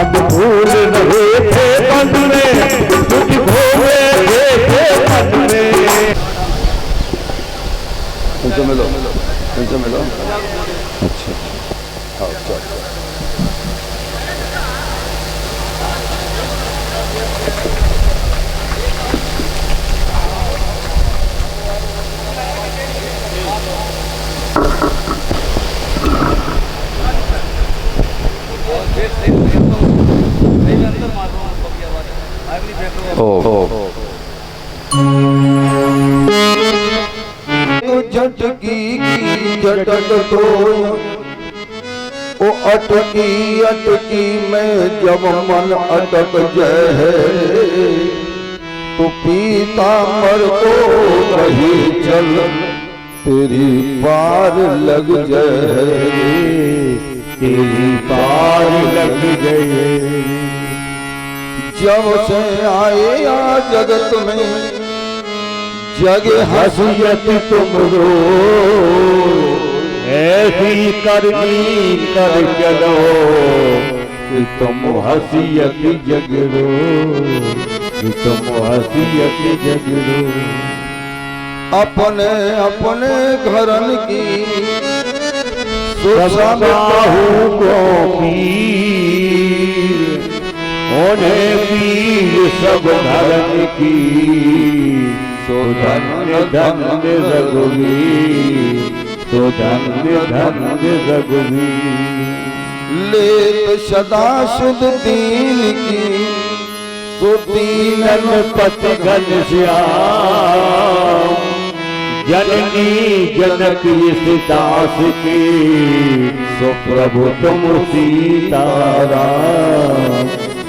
पग भूल रहे थे बंद में, तुझको देखे मन में। तुमसे मिलो, तुमसे मिलो। अच्छा हाँ चल। झटकी की झटक तो ओ अटकी अटकी में जब मन अटक जाए तो पीता मर तो कहीं चल तेरी पार लग जाए, तेरी पार लग गए। जब से आए आ जगत में जगे हसीयत तुम रो, ऐसी करनी कर चलो कि तुम हसीयत जगरो, कि तुम हसीयत जगरो। अपने अपने घरन की बाहू को पीर, उन्हें पीर सब धर्म की, सो धन्य धन्य रघुवीर, सो धन्य धन्य रघुवीर। लेत सदा शुद्ध दीन की सो दीनन पति घनश्याम, जननी जनक इस दास की, सो प्रभु तुम सीताराम,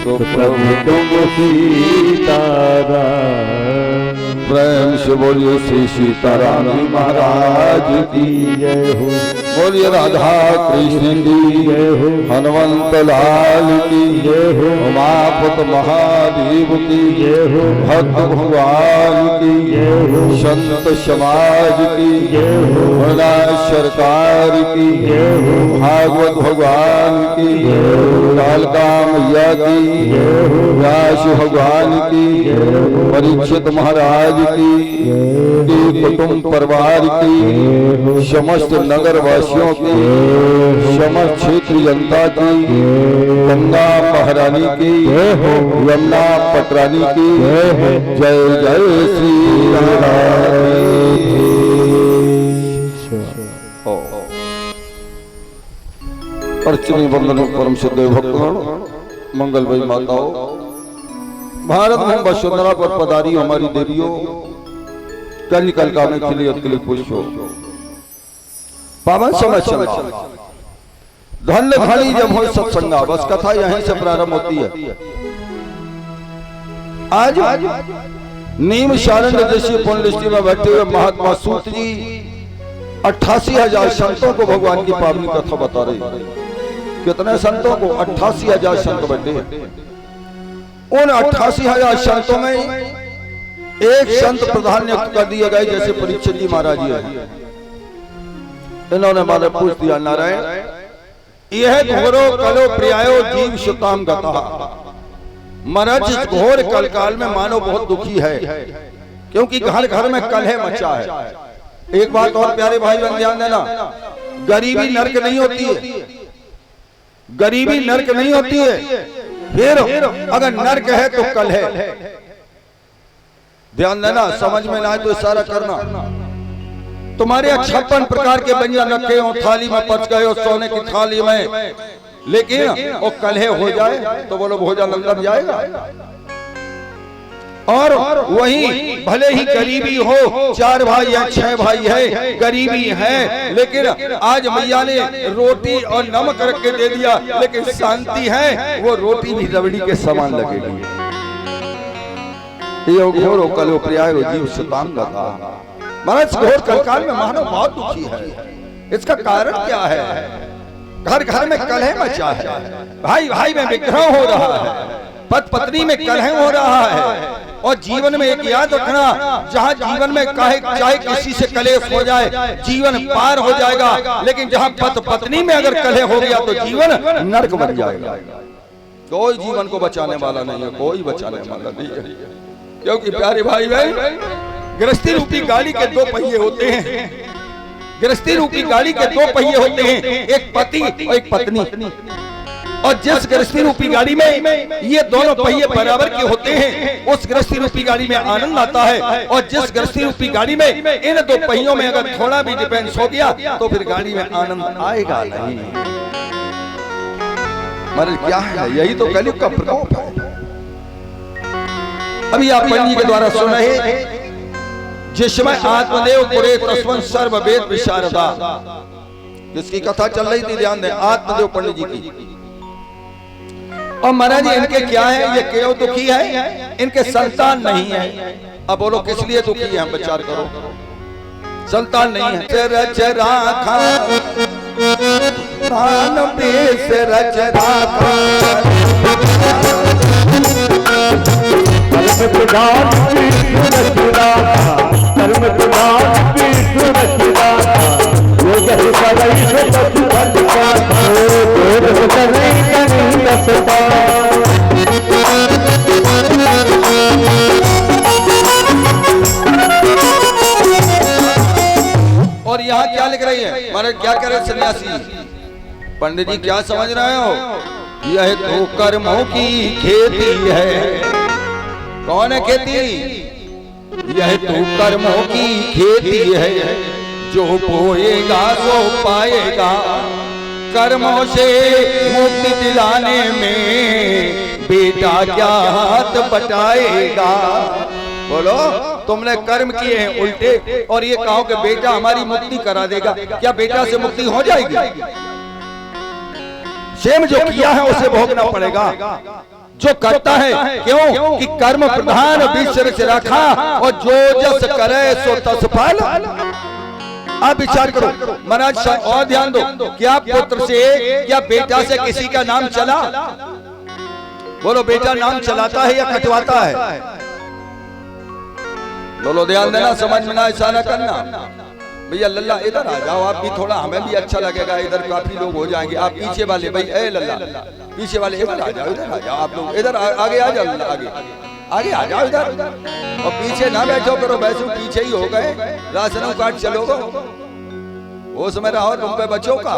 सो प्रभु तुम सीताराम। प्रेम से बोलिए श्री सीताराम महाराज की जय हो, बोलिए राधा कृष्ण की जय हो, हनुमंत लाल की जय हो, उमापत महादेव की जय हो, भक्त भगवान की जय हो, संत समाज की जय हो, सरकार की जय हो, भागवत भगवान की जय हो, कालका मैया की जय हो, व्यास भगवान की जय हो, परीक्षित महाराज की कुटुंब परिवार की समस्त नगर वासियों की समस्त क्षेत्र जनता की गंगा महारानी की यमुना पटरानी की जय जय श्री राम। अर्चनी वंदन परम सिद्ध भक्तगण, मंगल भाई माताओं, भारत में वसुंधरा पर पधारी हमारी देवियों, कलिकलका में खिली अतकली पुष्पो, पावन समय धन्य घड़ी जब हो सत्संगा। बस कथा यहीं से प्रारंभ होती है। आज नीम शारण्य ऋषि पुण्यलिष्टि में बैठे हुए महात्मा सूत जी 88,000 संतों को भगवान की पावनी कथा बता रहे। कितने संतों को? 88,000 संत बैठे हैं। उन 88,000 संतों में एक संत प्रधान नियुक्त कर दिए गए, जैसे परीक्षित जी महाराज जी है। इन्होंने माने पूछ दिया, नारायण यह घोरो कलो प्रियायो जीव सुताम गता। महाराज इस घोर कल काल में मानव बहुत दुखी है, क्योंकि घर घर में कलह मचा है। एक बात और प्यारे भाई बहन ध्यान देना, गरीबी नरक नहीं होती है, गरीबी नरक नहीं होती है। फिर अगर नरक है तो कल है। ध्यान देना, समझ में ना आए तो इशारा करना। तुम्हारे 56 प्रकार के व्यंजन रखे हो थाली में, पच गए हो सोने की थाली में, लेकिन वो कलह हो जाए तो बोलो भोजन अंदर जाएगा। और वही भले ही गरीबी हो, 4 भाई है 6 भाई है, गरीबी है, लेकिन आज मैया ने रोटी और नमक रख के दे दिया, लेकिन शांति है, वो रोटी भी रबड़ी के समान लगेगी। ये घोर कलो प्रियायो जीव सुताम गता। महाराज घोर कलकाल में मानव बहुत दुखी है। इसका कारण क्या है? घर घर में कलह मचा है, भाई भाई में विग्रह हो रहा है, पति पत्नी में कलह हो रहा है। और जीवन में एक याद रखना, जहाँ जीवन में चाहे किसी से कलेश हो जाए जीवन पार हो जाएगा, लेकिन जहाँ पति पत्नी में अगर कलह हो गया तो जीवन नरक बन जाएगा। कोई जीवन को बचाने वाला नहीं है, कोई बचाने वाला नहीं है। क्योंकि प्यारे भाई गृहस्थी रूपी गाड़ी के दो पहिए होते हैं। गृहस्थी रूपी गाड़ी के दो पहिए होते हैं, एक पति और एक पत्नी। और जिस गृहस्थी रूपी गाड़ी में ये दोनों पहिए बराबर के होते हैं, उस गृहस्थी रूपी गाड़ी में आनंद आता है। और जिस गृहस्थी रूपी गाड़ी में इन दो पहियों में अगर थोड़ा भी डिफरेंस हो गया तो फिर गाड़ी में आनंद आएगा नहीं। मगर क्या है, यही तो कलयुग का प्रकोप है। अभी आप पंडित जी के द्वारा सुन रहे जिसमें आत्मदेव पुरे तस्वन सर्व वेद विशारदा, जिसकी कथा चल रही थी, ध्यान दें, आत्मदेव पंडित जी की। और महाराज इनके क्या है, ये क्यों दुखी है, इनके संतान नहीं है। अब बोलो किस लिए दुखी है, हम विचार करो। संतान नहीं है। रच राखा प्राण बेस रच राखा, कर्म प्रधान विष्णु रच राखा, कर्म प्रधान विष्णु रच राखा, जो जस करई से तस फल पाता, जो जस करई तनि तस पाता। और यहाँ क्या लिख रही है, मारे क्या कह रहे सन्यासी पंडित जी, क्या समझ रहे हो? यह तो कर्मों की खेती है। कौन है खेती? यह तो कर्मों की खेती है, जो बोएगा सो पाएगा। कर्मों से मुक्ति दिलाने में बेटा क्या हाथ बटाएगा। बोलो, तुमने कर्म किए हैं उल्टे और ये कहो कि बेटा हमारी मुक्ति करा देगा, क्या बेटा से मुक्ति हो जाएगी? सेम जो किया है उसे भोगना पड़ेगा। जो करता है क्यों कि कर्म प्रधान विश्व से रखा, और जो जस करे सो तस फल। आप विचार करो महाराज, और ध्यान दो, क्या पुत्र से या बेटा से किसी का नाम चला? बोलो, बेटा नाम चलाता है या कटवाता है? बोलो, ध्यान देना, समझ में ना इशारा करना। भैया लल्ला इधर आ जाओ, आप भी थोड़ा, हमें भी अच्छा लगेगा, इधर काफी लोग हो जाएंगे। आप पीछे वाले भाई, ए लल्ला पीछे वाले इधर आ जाओ, इधर आ जाओ, आप लोग इधर आगे आ जाओ, आगे आगे आ जाओ इधर। और पीछे ना बैठो करो, बैठो पीछे ही हो गए, राशन कार्ड चलोगे वो समय रहो तुम पे बच्चों का,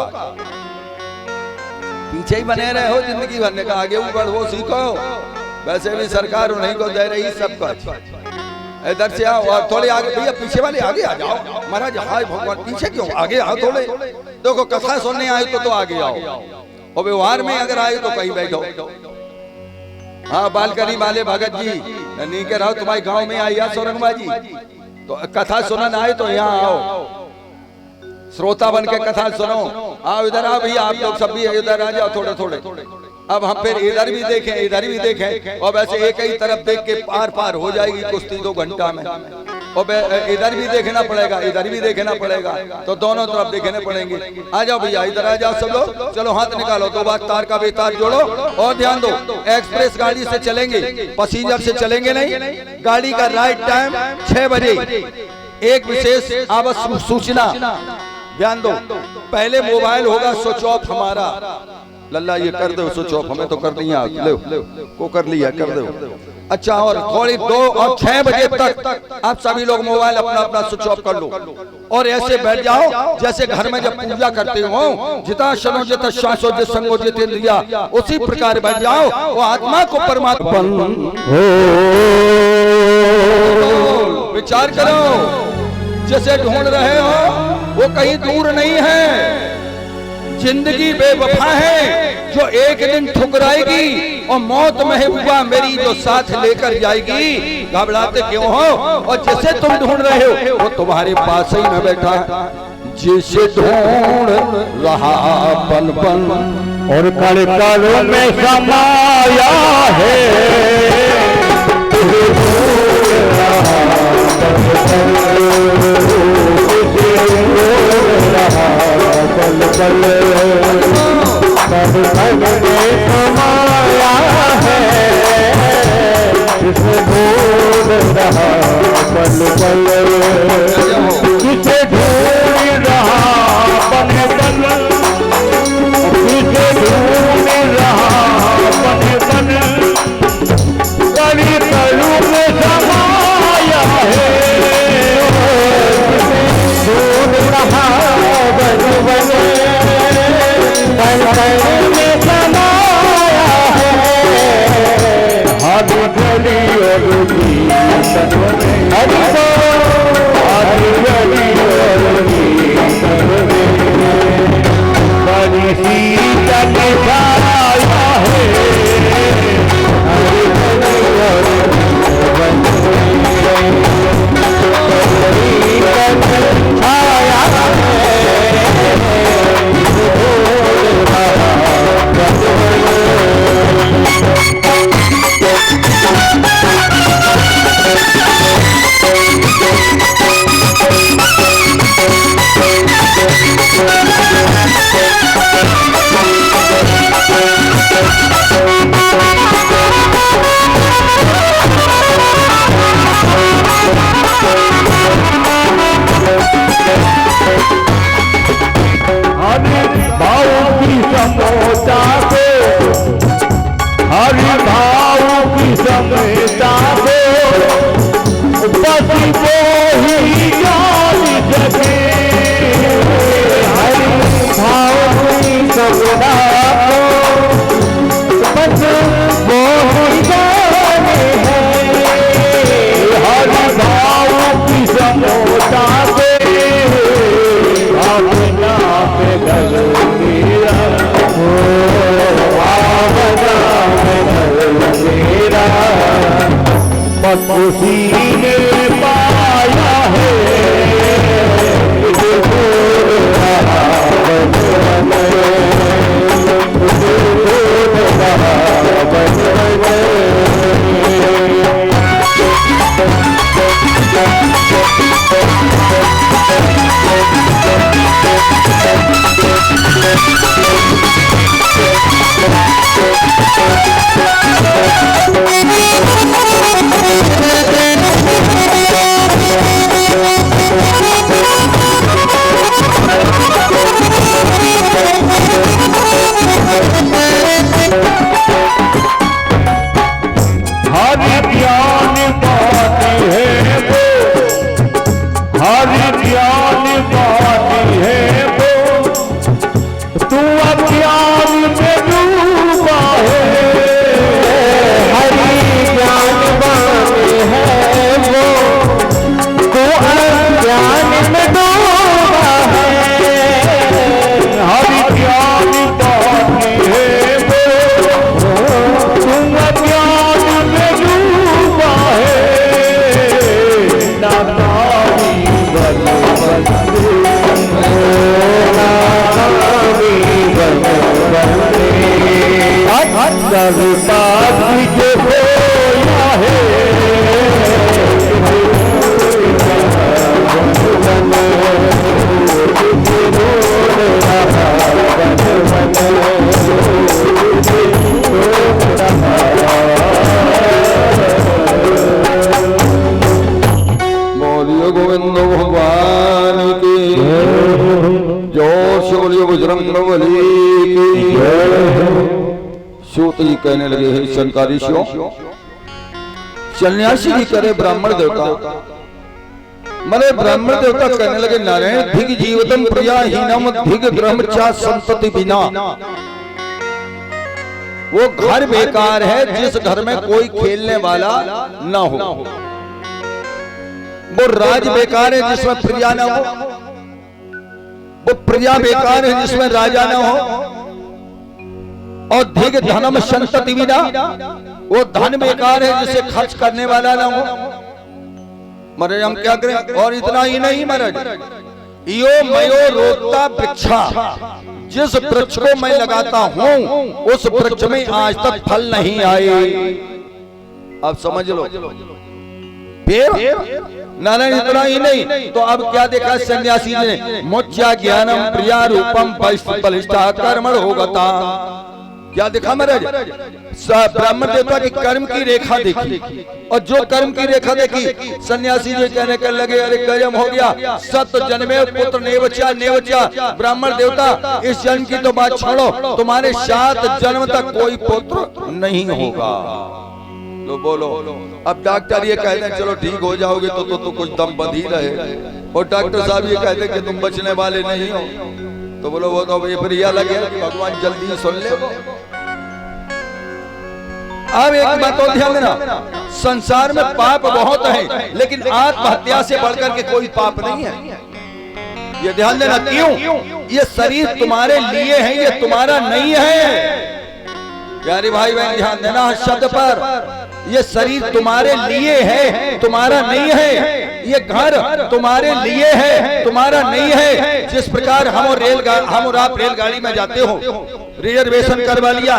पीछे ही बने रहे हो जिंदगी भरने का। आगे ऊपर वो सीखो, वैसे भी सरकार उन्हीं को दे रही सब कुछ। इधर से आओ और थोड़े आगे, भैया पीछे वाले आगे आ जाओ। महाराज हाय भगवान, पीछे क्यों, आगे आओ थोड़े। देखो कथा सुनने आए तो आगे आओ, और व्यवहार में अगर आए तो कहीं बैठो। हाँ, बालकनी वाले भगत जी नहीं कह रहा, तुम्हारे गांव में आई है सोरंगबाजी, तो कथा सुनने आए तो यहाँ आओ, श्रोता बन के कथा सुनो। आओ इधर आओ भैया, आप लोग सब भी इधर आ जाओ थोड़े थोड़े। अब हम फिर इधर भी देखें, इधर भी देखें, और वैसे एक ही तरफ देख के पार पार हो जाएगी कुश्ती 2 घंटा में। और इधर भी देखना पड़ेगा, इधर भी देखना पड़ेगा, तो दोनों तरफ देखने पड़ेंगे। आ जाओ भैया, इधर आ जाओ सब लोग, चलो हाथ निकालो, 2 बार तार का बेतार जोड़ो। और ध्यान दो, एक्सप्रेस गाड़ी से चलेंगे, पैसेंजर से चलेंगे नहीं। गाड़ी का राइट टाइम 6 बजे। एक विशेष आवश्यक सूचना, ध्यान दो, पहले मोबाइल होगा स्विच ऑफ हमारा। लल्ला ये कर दो स्विच ऑफ, हमें तो कर दिया, ले को कर लिया, कर दो। अच्छा, और थोड़ी 2 और 6 बजे तक आप सभी लोग मोबाइल अपना अपना स्विच ऑफ कर लो, और ऐसे बैठ जाओ जैसे घर में जब पूजा करते हो, जिता शनो जिता श्वासो जित संगो जित इंद्रिया, उसी प्रकार बैठ जाओ। वो आत्मा को परमात्मा विचार करो, जिसे ढूंढ रहे हो वो कहीं दूर नहीं है। जिंदगी बेवफा है जो एक दिन ठुकराएगी, और मौत महबूबा मेरी जो साथ लेकर जाएगी। घबराते क्यों हो? और जिसे तुम ढूंढ रहे हो वो तुम्हारे पास ही में बैठा है। जिसे ढूंढ रहा पल पल और कल कालों में समाया है, पल पल सब पल में समाया है, जिसे ढूंढ रहा पल पल, जिसे ढूंढ रहा पल पल, जिसे ढूंढ रहा पल उसी ने पाया है गोविंद भगवान की जोर से बोलिए बजरंगबली की। सूत जी कहने लगे हे संतारिशियों, सन्यासी जी करे ब्राह्मण देवता, मरे ब्राह्मण देवता कहने लगे नारायण धिग जीवतम प्रियाहीनम धिग ब्रह्मचा संतति बिना। वो घर बेकार है जिस घर में कोई खेलने वाला ना हो, वो राज बेकार है जिसमें प्रिया ना हो, वो प्रिया बेकार है जिसमें राजा ना हो, और धिग धनम संतति बिना, वो धन बेकार है जिसे खर्च करने वाला ना हो। महाराज हम क्या करें? और इतना ही नहीं महाराज, यो मयो रोता वृक्षा, जिस वृक्ष को मैं लगाता हूं उस वृक्ष में आज तक फल नहीं आए। अब समझ लो नारायण इतना ही नहीं तो अब क्या देखा सन्यासी ने, मोच्या ज्ञानम प्रिया रूपम बलिष्ठा कर्मण होगता। क्या देखा महाराज? ब्राह्मण देवता की कर्म की रेखा देखी, और जो कर्म की रेखा देखी सन्यासी जी कहने के लगे अरे गजब हो गया, सत जन्मे पुत्र नेवचा नेवचा। ब्राह्मण देवता इस जन्म की तो बात छोड़ो, तुम्हारे 7 जन्म तक कोई पुत्र नहीं होगा। तो बोलो अब डॉक्टर ये कहते हैं चलो ठीक हो जाओगे तो कुछ दम बंध ही रहे, और डॉक्टर साहब ये कहते हैं कि तुम बचने वाले नहीं हो, तो बोलो वो तो फिर यह लगे कि भगवान जल्दी सुन ले। अब एक बात और ध्यान देना, संसार में पाप बहुत है लेकिन आत्महत्या से बढ़कर के कोई पाप नहीं है। ये ध्यान देना। क्यों? ये शरीर तुम्हारे लिए है, ये तुम्हारा नहीं है। प्यारे भाई बहन ध्यान देना शब्द पर, ये शरीर तुम्हारे लिए है, तुम्हारा नहीं है। ये घर तुम्हारे लिए है, तुम्हारा नहीं है। जिस प्रकार हम और आप रेलगाड़ी में जाते हो, रिजर्वेशन करवा लिया,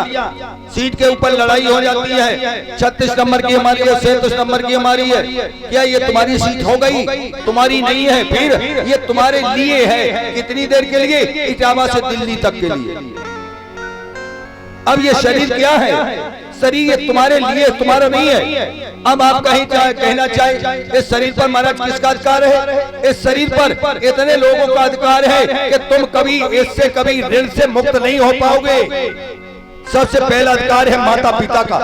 सीट के ऊपर लड़ाई हो जाती है, 36 नंबर की हमारी है, 37 नंबर की हमारी है। क्या ये तुम्हारी सीट हो गई? तुम्हारी नहीं है। फिर ये तुम्हारे लिए है, कितनी देर के लिए? इटावा से दिल्ली तक के लिए। अब ये शरीर क्या है? शरीर ये तुम्हारे लिए, तुम्हारा नहीं है। अब आप कहना चाहे इस शरीर पर महाराज किसका अधिकार है? इस शरीर पर इतने लोगों का अधिकार है कि तुम कभी इससे कभी ऋण से मुक्त नहीं हो पाओगे। सबसे पहला अधिकार है माता पिता का।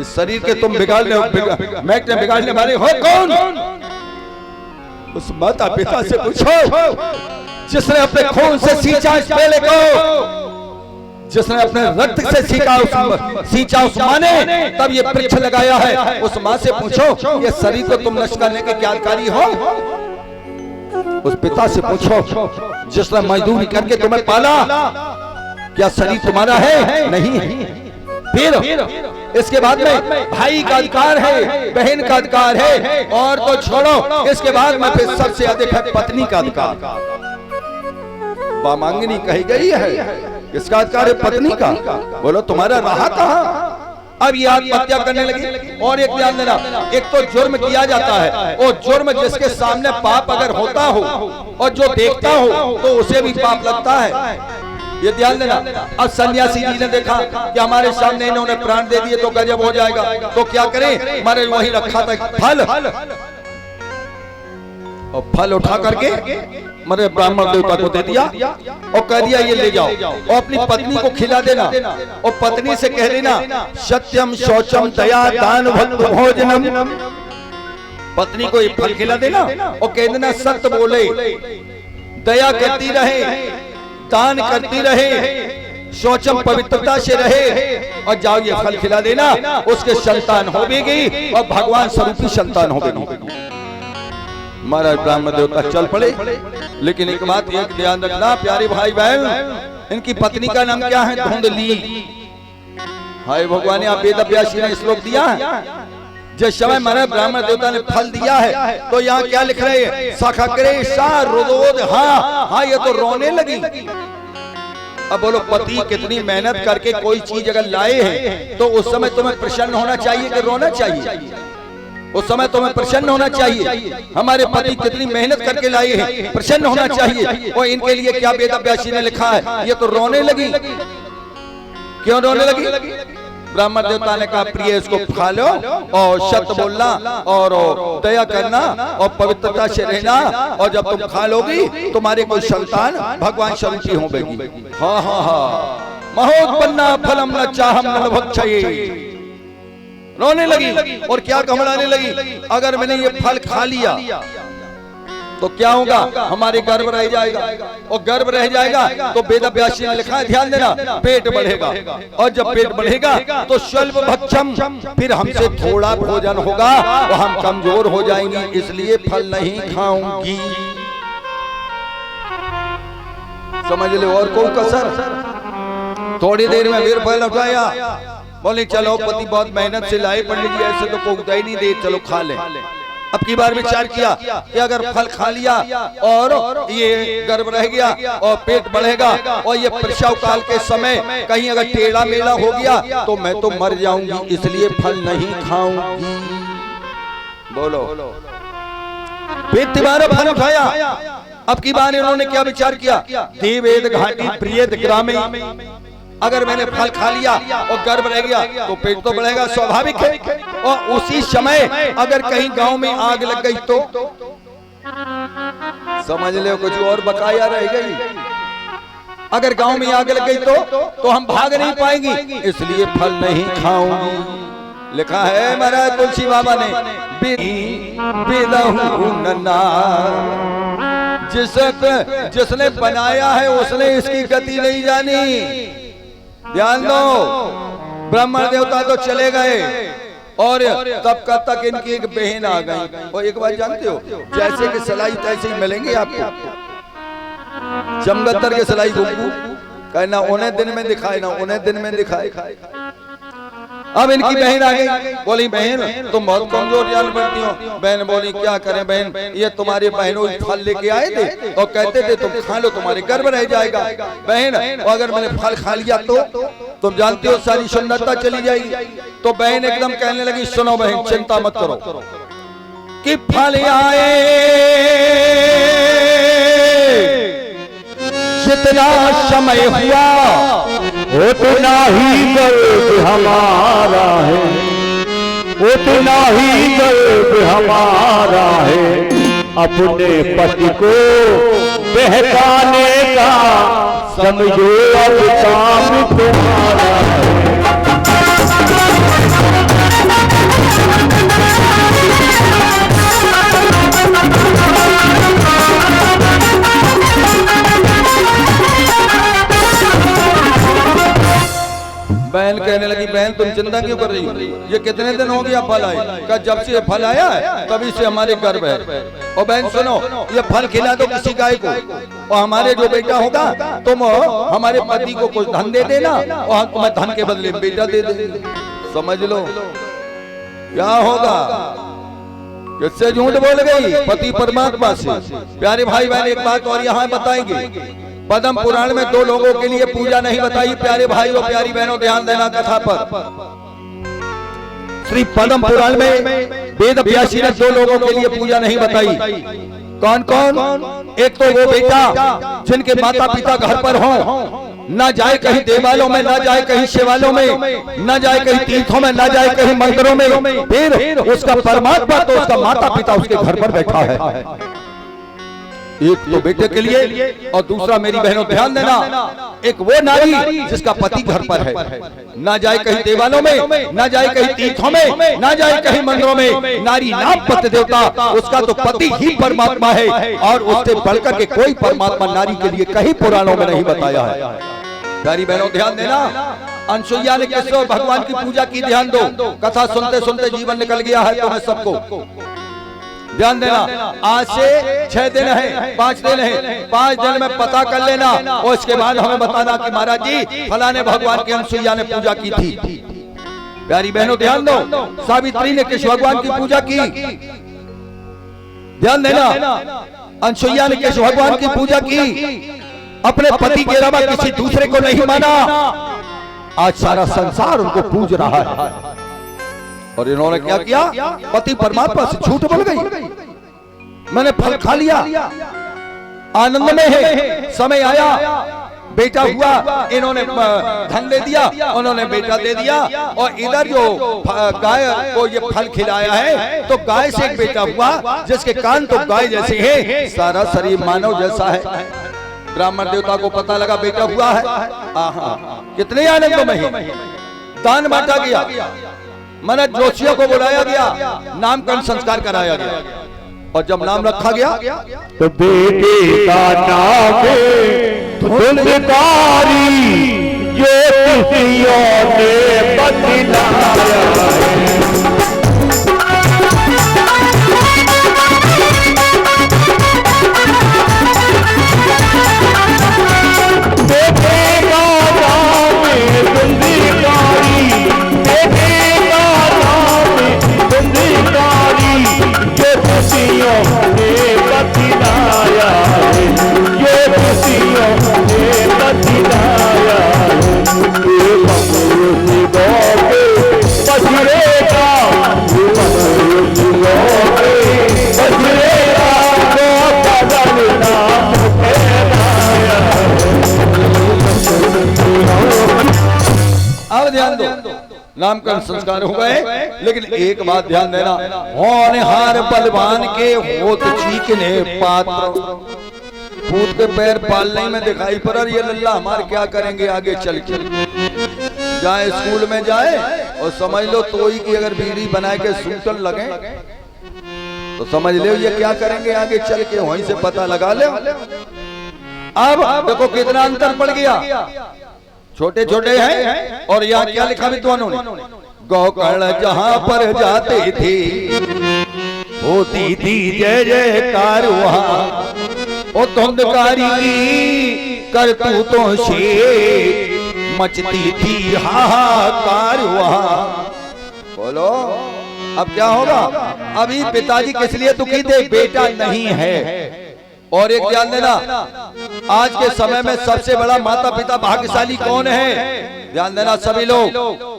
इस शरीर के तुम बिगाड़ने वाले हो कौन? उस माता पिता से पूछो जिसने अपने खून से सींचा इस पेड़े को, जिसने अपने रक्त से सींचा उस माँ ने तब ये वृक्ष लगाया है। उस माँ से पूछो ये शरीर को तुम नष्ट करने के क्या अधिकारी हो? उस पिता से पूछो जिसने मजदूरी करके तुम्हें पाला, क्या शरीर तुम्हारा है? नहीं है। फिर इसके बाद में भाई का अधिकार है, बहन का अधिकार है, और तो छोड़ो, इसके बाद में फिर सबसे अधिक है पत्नी का अधिकार। वामांगिनी कही गई है, किसका अधिकार है? पत्नी का। बोलो तुम्हारा रहा कहां? अब ये आत्महत्या करने लगी। और एक ध्यान देना, एक तो जुर्म किया जाता है, और जुर्म जिसके सामने पाप अगर होता हो और जो देखता हो तो उसे भी पाप लगता है, ये ध्यान देना। अब सन्यासी जी ने देखा कि हमारे सामने इन्होंने प्राण दे दिए तो गजब हो जाएगा, तो क्या करें? हमारे वही रखा था फल, और फल उठा करके मेरे ब्राह्मण देवता को दे दिया और कह दिया ये ले जाओ और अपनी पत्नी को खिला देना, और पत्नी से कह देना सत्यम शौचम दया दान भोजनम। पत्नी को ये फल खिला देना और कह देना सत्य बोले, दया करती रहे, दान करती रहे, शौचम पवित्रता से रहे, और जाओ ये फल खिला देना, उसके संतान होगी और भगवान स्वरूपी संतान होगी। महाराज ब्राह्मण देवता चल पड़े। लेकिन एक बात एक ध्यान रखना प्यारे भाई बहन, इनकी पत्नी का नाम क्या है? धुंधली। हाय भगवान, आप वेद व्यासी ने श्लोक दिया है, जिस समय महाराज ब्राह्मण देवता ने फल दिया है तो यहाँ क्या लिख रहे हैं? सखकरे सा रुदोद, हाँ ये तो रोने लगी। अब बोलो, पति कितनी मेहनत करके कोई चीज अगर लाए हैं तो उस समय तुम्हें प्रसन्न होना चाहिए कि रोना चाहिए? उस समय तुम्हें प्रसन्न होना चाहिए। हमारे पति कितनी मेहनत करके लाए हैं, प्रसन्न होना चाहिए। और इनके लिए क्या वेद व्यासी ने लिखा है? ये तो रोने लगी। क्यों रोने लगी? ब्राह्मण देवता ने कहा प्रिय इसको खा लो और सत्य बोलना और दया करना और पवित्रता से रहना, और जब तुम खा लोगी तुम्हारे कोई संतान भगवान स्वरूपी होगी। हाँ हाँ हाँ, महोत्पन्ना फलम न चाहम न भक्षये। रोने लगी और क्या घबराने लगी? अगर मैंने ये फल खा लिया तो क्या होगा? हमारे गर्भ रह जाएगा, और गर्भ रह जाएगा तो वेद व्यासी ने लिखा है, ध्यान देना, पेट बढ़ेगा, और जब पेट बढ़ेगा तो स्वल्प भक्षम, फिर हमसे थोड़ा भोजन होगा और हम कमजोर हो जाएंगे, इसलिए फल नहीं खाऊंगी। समझ लो, और कोई कसर? थोड़ी देर में फिर फल उठाया, बोले चलो पति बहुत मेहनत से लाए, पंडित जी ऐसे तो कोई दही नहीं दे, चलो खा ले। अब की बार विचार किया कि अगर फल खा लिया और ये गर्भ रह गया और पेट बढ़ेगा और ये प्रसव काल के समय कहीं अगर टेढ़ा मेढ़ा हो गया तो मैं तो मर जाऊंगी, इसलिए फल नहीं खाऊंगी। बोलो, फिर तिबारा फल उठाया। अब की बार इन्होंने क्या विचार किया? देवेद घाटी प्रियत ग्रामे, अगर मैंने फल खा लिया और गर्भ रह गया तो पेट तो बढ़ेगा, स्वाभाविक है। और उसी समय अगर कहीं गांव में आग लग गई तो समझ लो कुछ और बकाया रह गई। अगर गांव में आग लग गई तो हम भाग नहीं पाएंगे, इसलिए फल नहीं खाऊंगी। लिखा है महाराज तुलसी बाबा ने, जिसने बनाया है उसने इसकी गति नहीं जानी। ध्यान दो, ब्राह्मण देवता तो चले गए और तब तक इनकी एक बहन आ गई। और एक बात जानते हो, जैसे कि सलाई तैसे ही मिलेंगे आपको। चमगत्तर के सलाई गुप्पू कहना उन्हें दिन में दिखाए ना उन्हें दिन में दिखाए। अब इनकी बहन आ गई, बोली बहन तुम बहुत कमजोर जान पड़ती हो। बहन बोली क्या करें बहन, ये तुम्हारे बहनों फल लेके आए थे और कहते थे तुम खा लो तुम्हारे गर्भ रह जाएगा। बहन अगर मैंने फल खा लिया तो तुम जानती हो सारी सुंदरता चली जाएगी। तो बहन एकदम कहने लगी सुनो बहन चिंता मत करो कि फल आए जितना समय हुआ उतना ही गर्व हमारा है, उतना ही गर्व हमारा है। अपने पति को बहकाने का समझो अब काम तुम्हारा है। बहन के कहने लगी बहन तुम चिंता क्यों कर रही हो, ये कितने दिन हो गया फल आए? कहा जब से ये फल आया है तभी से हमारे गर्भ है। और बहन सुनो, ये फल खिला दो किसी गाय को, और हमारे जो बेटा होगा तुम हमारे पति को कुछ धन दे देना, और तुम्हें धन के बदले बेटा दे देंगे। समझ लो क्या होगा। किससे झूठ बोल गई? पति परमात्मा से। प्यारे भाई बहन एक बात और यहाँ बताएंगे, पद्म पुराण में दो लोगों के लिए पूजा नहीं बताई। प्यारे भाई और प्यारी बहनों ध्यान देना कथा पर। श्री पद्म पुराण में वेद व्यासी ने दो लोगों के लिए पूजा नहीं बताई। कौन कौन? एक तो वो बेटा जिनके माता पिता घर पर हों, ना जाए कहीं देवालयों में, ना जाए कहीं शिवालयों में, ना जाए कहीं तीर्थों में, ना जाए कहीं मंदिरों में, फिर उसका परमात्मा तो उसका माता पिता उसके घर पर बैठा है। एक तो बेटे के लिए, और दूसरा मेरी बहनों ध्यान देना, एक वो नारी जिसका पति घर पर है, ना जाए कहीं देवालयों में, ना जाए कहीं तीर्थों में, ना जाए कहीं मंदिरों में। नारी नाम पति देवता, उसका तो पति ही परमात्मा है, और उससे बढ़कर के कोई परमात्मा नारी के लिए कहीं पुराणों में नहीं बताया है। प्यारी बहनों ध्यान देना, अनसुईया ने कैसे भगवान की पूजा की, ध्यान दो। कथा सुनते सुनते जीवन निकल गया है तुम्हें सबको। ध्यान देना, आज से 6 दिन है, 5 दिन है, 5 दिन में पता कर लेना, और इसके बाद हमें बताना कि महाराज जी फलाने भगवान की अनसुईया ने पूजा की थी। प्यारी बहनों ध्यान दो, सावित्री ने कृष्ण भगवान की पूजा की। ध्यान देना, अनसुईया ने कृष्ण भगवान की पूजा की, अपने पति के अलावा किसी दूसरे को नहीं माना। आज सारा संसार उनको पूज रहा है, और इन्होंने क्या किया? पति परमात्मा से झूठ बोल गई। मैंने फल खा लिया, आनंद में है, समय आया, बेटा हुआ, इन्होंने धन दे दिया, उन्होंने बेटा दे दिया, और इधर जो गाय को ये फल खिलाया है तो गाय से एक बेटा हुआ जिसके कान तो गाय जैसे हैं, सारा शरीर मानव जैसा है। ब्राह्मण देवता को पता लगा बेटा हुआ है, कितने आनंद में है। दान बांटा गया, मैंने जोशियों को बुलाया गया, नामकरण संस्कार कराया गया, और जब नाम रखा गया तो बेटे का नाम धुंधकारी ज्योतिषियों ने बतलाया है। अब ध्यान दो, नामकरण संस्कार हो गए, लेकिन एक बात ध्यान देना, होनहार बलवान के होत चीकने पात्र, पूत के पैर पालने में दिखाई पड़ा। ये लल्ला हमारे क्या करेंगे आगे चल के? जाए स्कूल में जाए और समझ लो तोई की अगर बीड़ी बना के सूटन लगे तो समझ लो ये क्या करेंगे आगे चल के, वहीं से पता लगा ले। अब देखो कितना अंतर पड़ गया, छोटे छोटे हैं, और यहाँ क्या लिखा विद्वानों ने? गौकर्ण जहाँ पर जाते थे होती थी जय जयकार, वहाँ ओ धुंधकारी करतूतों से मचती थी हाहाकार वहाँ। बोलो अब क्या होगा? अभी पिताजी किस लिए दुखी थे? बेटा नहीं है। और एक ध्यान देना, आज के समय में सबसे बड़ा माता पिता भाग्यशाली कौन है? ध्यान देना सभी लोग,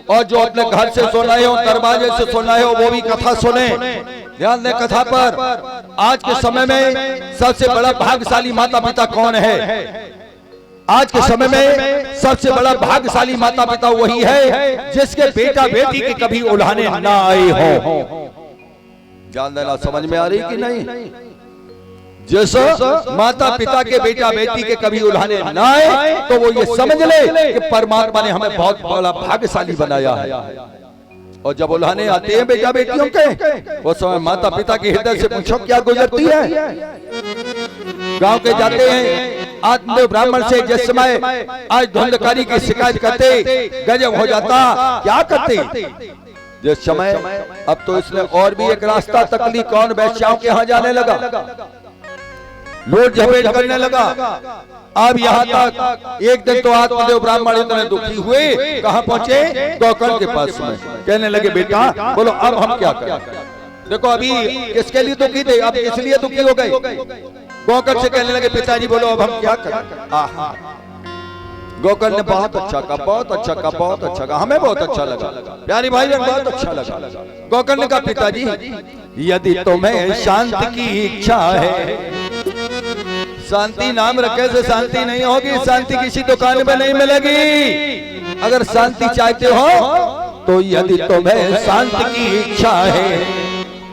और जो अपने घर से सुन रहे हो, दरवाजे से सुन रहे हो, वो भी कथा सुने। ध्यान दें कथा पर। आज के समय में सबसे बड़ा भाग्यशाली माता पिता कौन है? आज के समय में सबसे बड़ा भाग्यशाली माता पिता वही है जिसके बेटा बेटी के कभी उल्हाने ना आए हो। ध्यान देना, समझ में आ रही कि नहीं? जिस माता पिता के बेटा बेटी के कभी उल्हाने ना आए तो वो ये समझ ले कि परमात्मा ने हमें बहुत बड़ा भाग्यशाली बनाया है। और जब उल्हाने आते हैं बेटा बेटियों के, वो समय माता पिता के हृदय से पूछो क्या गुजरती है। गांव के जाते हैं, आत्मदेव ब्राह्मण से जिस समय आज धुंधकारी की शिकायत करते गजब हो जाता। क्या करते जिस समय, अब तो इसने और भी एक रास्ता तकली, कौन वैश्याओं के यहाँ जाने लगा, लूट झपेट करने लगा। अब यहाँ तक एक दिन तो आत्मदेव ब्राह्मण इतने दुखी हुए, कहाँ पहुंचे, गोकर्ण के पास में। कहने लगे बेटा बोलो अब हम क्या करें। देखो अभी किसके लिए दुखी थे, अब इसलिए दुखी हो गए। गोकर्ण से कहने लगे पिताजी बोलो अब हम क्या करें। गोकर्ण ने बहुत अच्छा कहा, बहुत अच्छा कहा, बहुत अच्छा कहा, हमें बहुत अच्छा लगा, प्यारी भाई बहुत अच्छा लगा। गोकर्ण ने कहा पिताजी यदि तुम्हें शांति की इच्छा है, शांति नाम रखे से शांति नहीं होगी, शांति किसी दुकान में नहीं मिलेगी। अगर शांति चाहते हो तो यदि तुम्हें शांति की इच्छा है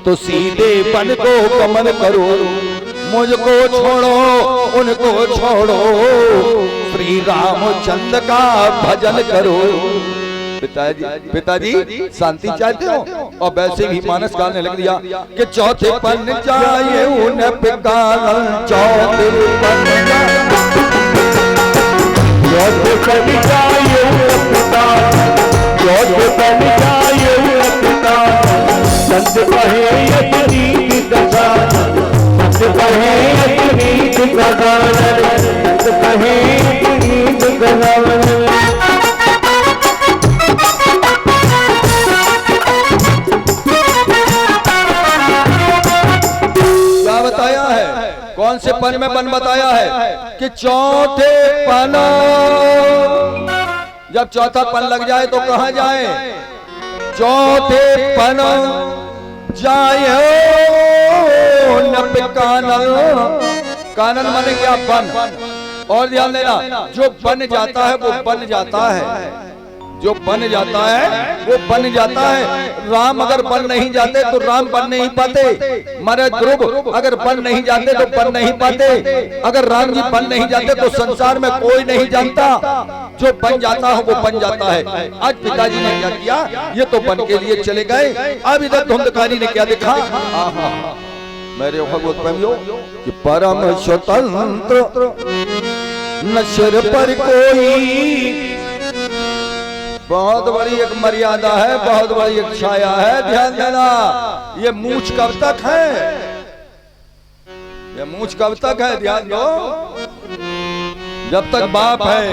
तो सीधे बन को गमन करो, मुझको छोड़ो उनको छोड़ो, श्री रामचंद्र का भजन करो। पिताजी शांति चाहते हो। और वैसे भी मानस गाने लग दिया कि चौथे पन जाए उन पिकार, चौथे पन जाए चौथे पन जाए उन पिकार, संत कहे यति दशा, संत कहे यति गगन, संत कहे यति गगन। बताया है कौन से पन में पन बताया है कि चौथे पन, जब चौथा पन लग जाए तो कहां जाए, चौथे पन जाए न कानन, कानन माने क्या बन। और ध्यान देना जो बन जाता है वो बन जाता है, जो बन जाता है वो बन जाता है। राम अगर बन नहीं जाते तो राम बन नहीं पाते, मारे ध्रुव अगर बन नहीं जाते तो बन नहीं पाते। अगर राम जी बन नहीं जाते तो संसार में कोई नहीं जानता, जो बन जाता है वो बन जाता है। आज पिताजी ने क्या किया, ये तो बन के लिए चले गए। अब इधर धुंधकारी ने क्या देखा, मेरे भगवत प्रेमियों कि परम स्वतंत्र न सिर पर कोई, बहुत बड़ी एक मर्यादा है, बहुत बड़ी एक छाया है। ध्यान देना ये मूंछ कब तक है, ये मूंछ कब तक है, ध्यान दो। जब तक बाप है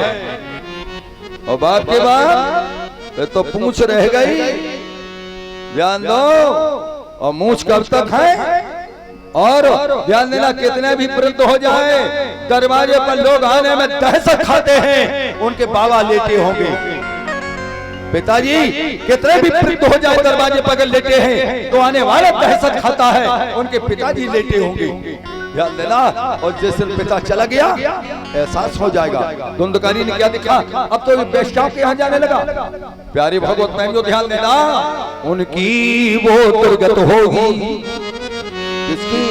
और बाप के बाद तो पूंछ रह गई, ध्यान दो। और मूंछ कब तक है, और ध्यान देना कितने भी वृद्ध हो जाए दरवाजे पर लोग आने में दहशत खाते हैं, उनके बाबा लेटे होंगे। पिताजी कितने भी वृद्ध हो जाए दरवाजे पर लेटे हैं तो आने वाला दहशत खाता है, उनके पिताजी लेटे होंगे। ध्यान देना। और जिस दिन पिता चला गया एहसास हो जाएगा। धुंधकारी ने क्या दिखा, अब तो बेश्याओं के यहाँ जाने लगा। प्यारे भगवत प्रेमियों ध्यान देना, उनकी वो दुर्गत होगी, किसकी,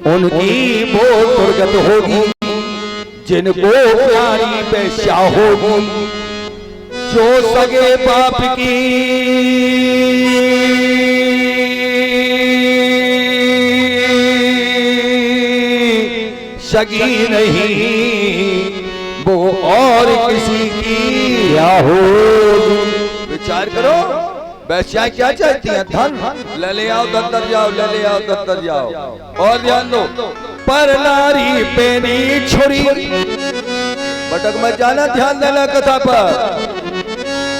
उनकी वो दुर्गत होगी जिनको प्यारी बेश्या होगी, जो सगे बाप की सगी नहीं, वो और किसी की क्या हो। विचार करो, वैश्या क्या चाहती है, धन, ले आओ दत्तर जाओ, ले आओ दत्तर जाओ। और ध्यान दो, पर नारी पेनी छुरी, भटक मत जाना, ध्यान देना कथा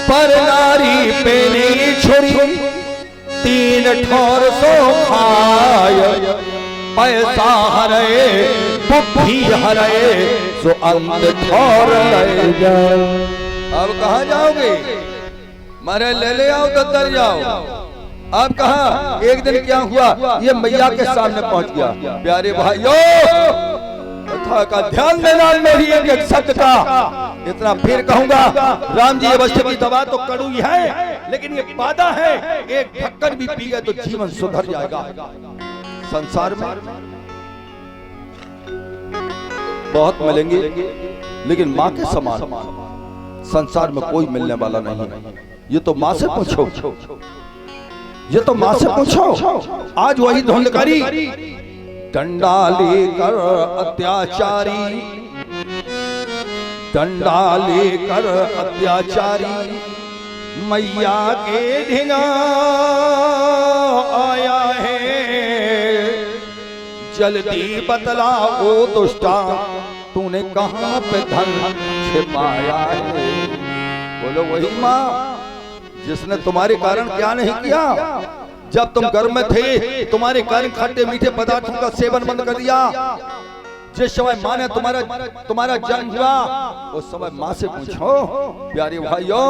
पर नारी पेनी छुरी, तीन ठोर सो खाय, पैसा हरे बुद्धि हरे, सो अंत ठोर ले जाओ। अब कहाँ जाओगे, मारे ले आओ दत्तर जाओ। अब कहा, एक दिन क्या हुआ, ये मैया के सामने पहुंच गया। प्यारे भाइयों कथा का ध्यान देना, मेरी एक शब्द का इतना फिर कहूंगा, राम जी अवस्था की दवा तो कड़वी है, लेकिन ये वादा है, एक ढक्कन भी पी गए तो जीवन सुधर जाएगा। संसार में बहुत मिलेंगे, लेकिन माँ के समान संसार में कोई मिलने वाला नहीं। ये तो माँ से पूछो, ये तो माँ से पूछो। आज वही धुंधकारी डंडा लेकर अत्याचारी डंडा लेकर अत्याचारी मैया के ढिंगा आया है, जल्दी बतला ओ दुष्टा तूने कहां पे धन छिपाया है। बोलो वही माँ जिसने तुम्हारे कारण क्या नहीं किया। जब तुम घर में थे तुम्हारे कारण खट्टे मीठे पदार्थों का सेवन बंद कर दिया। जिस समय माँ ने तुम्हारा जन्म हुआ उस समय माँ से पूछो। प्यारे भाइयों,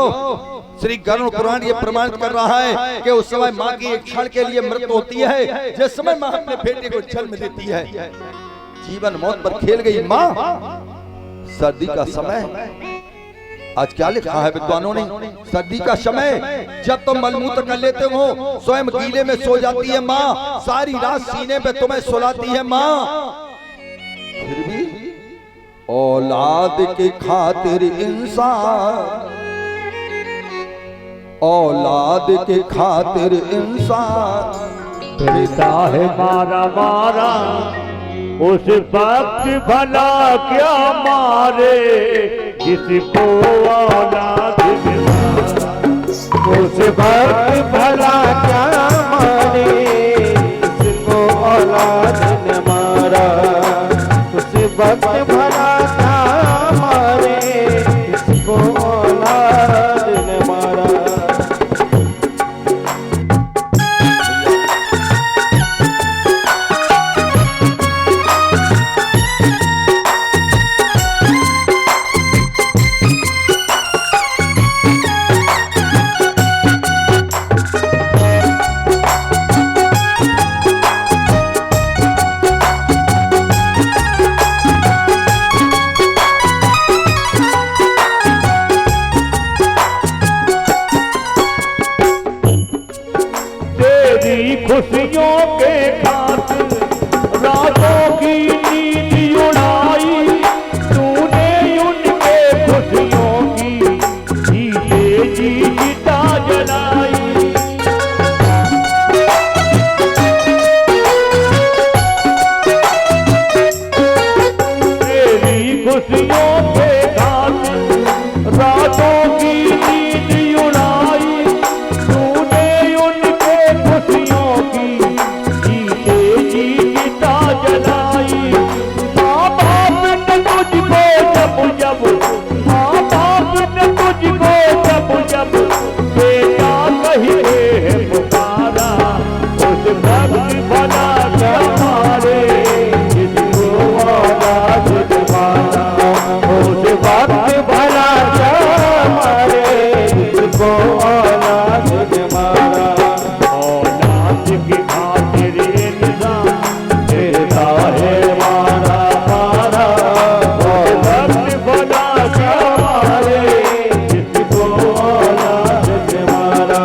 श्री गरुड़ पुराण ये प्रमाणित कर रहा है कि उस समय माँ की एक क्षण के लिए मृत्यु होती है। जिस समय माँ अपने बेटे को जन्म देती है, जीवन मौत पर खेल गई माँ। सर्दी का समय आज क्या लिखा है विद्वानों ने, सर्दी का समय जब तुम मलमूत्र कर लेते हो स्वयं गीले में सो जाती है माँ, सारी रात सीने पे तुम्हें सुलाती है माँ। फिर भी औलाद के खातिर इंसान, औलाद के खातिर इंसान फिरता है मारा मारा, उस वक्त भला क्या मारे जिसको औलाद ने मारा। उस वक्त भला क्या मारे जिसको औलाद ने मारा। उस वक्त भला क्या मारे जिसको औलाद ने मारा। खुशियों के खातिर रातों की नींद उड़ाई, तूने उनके खुशियों की जीते जी चिता जलाई। तेरी खुशियों के खातिर रातों की नींद उड़ाई, तूने उनके खुशियों की जीते जी चिता जलाई। माँ बाप ने तुझको जब जब, माँ बाप ने तुझको जब जब बेटा कहिए पुकारा। उस वक्त भला क्या मारे जिसको औलाद ने मारा। उस वक्त भला क्या मारे जिसको औलाद ने मारा। औलाद की खातिर इंसान देता है मारा मारा। औलाद भला क्या मारे जिसको औलाद ने मारा।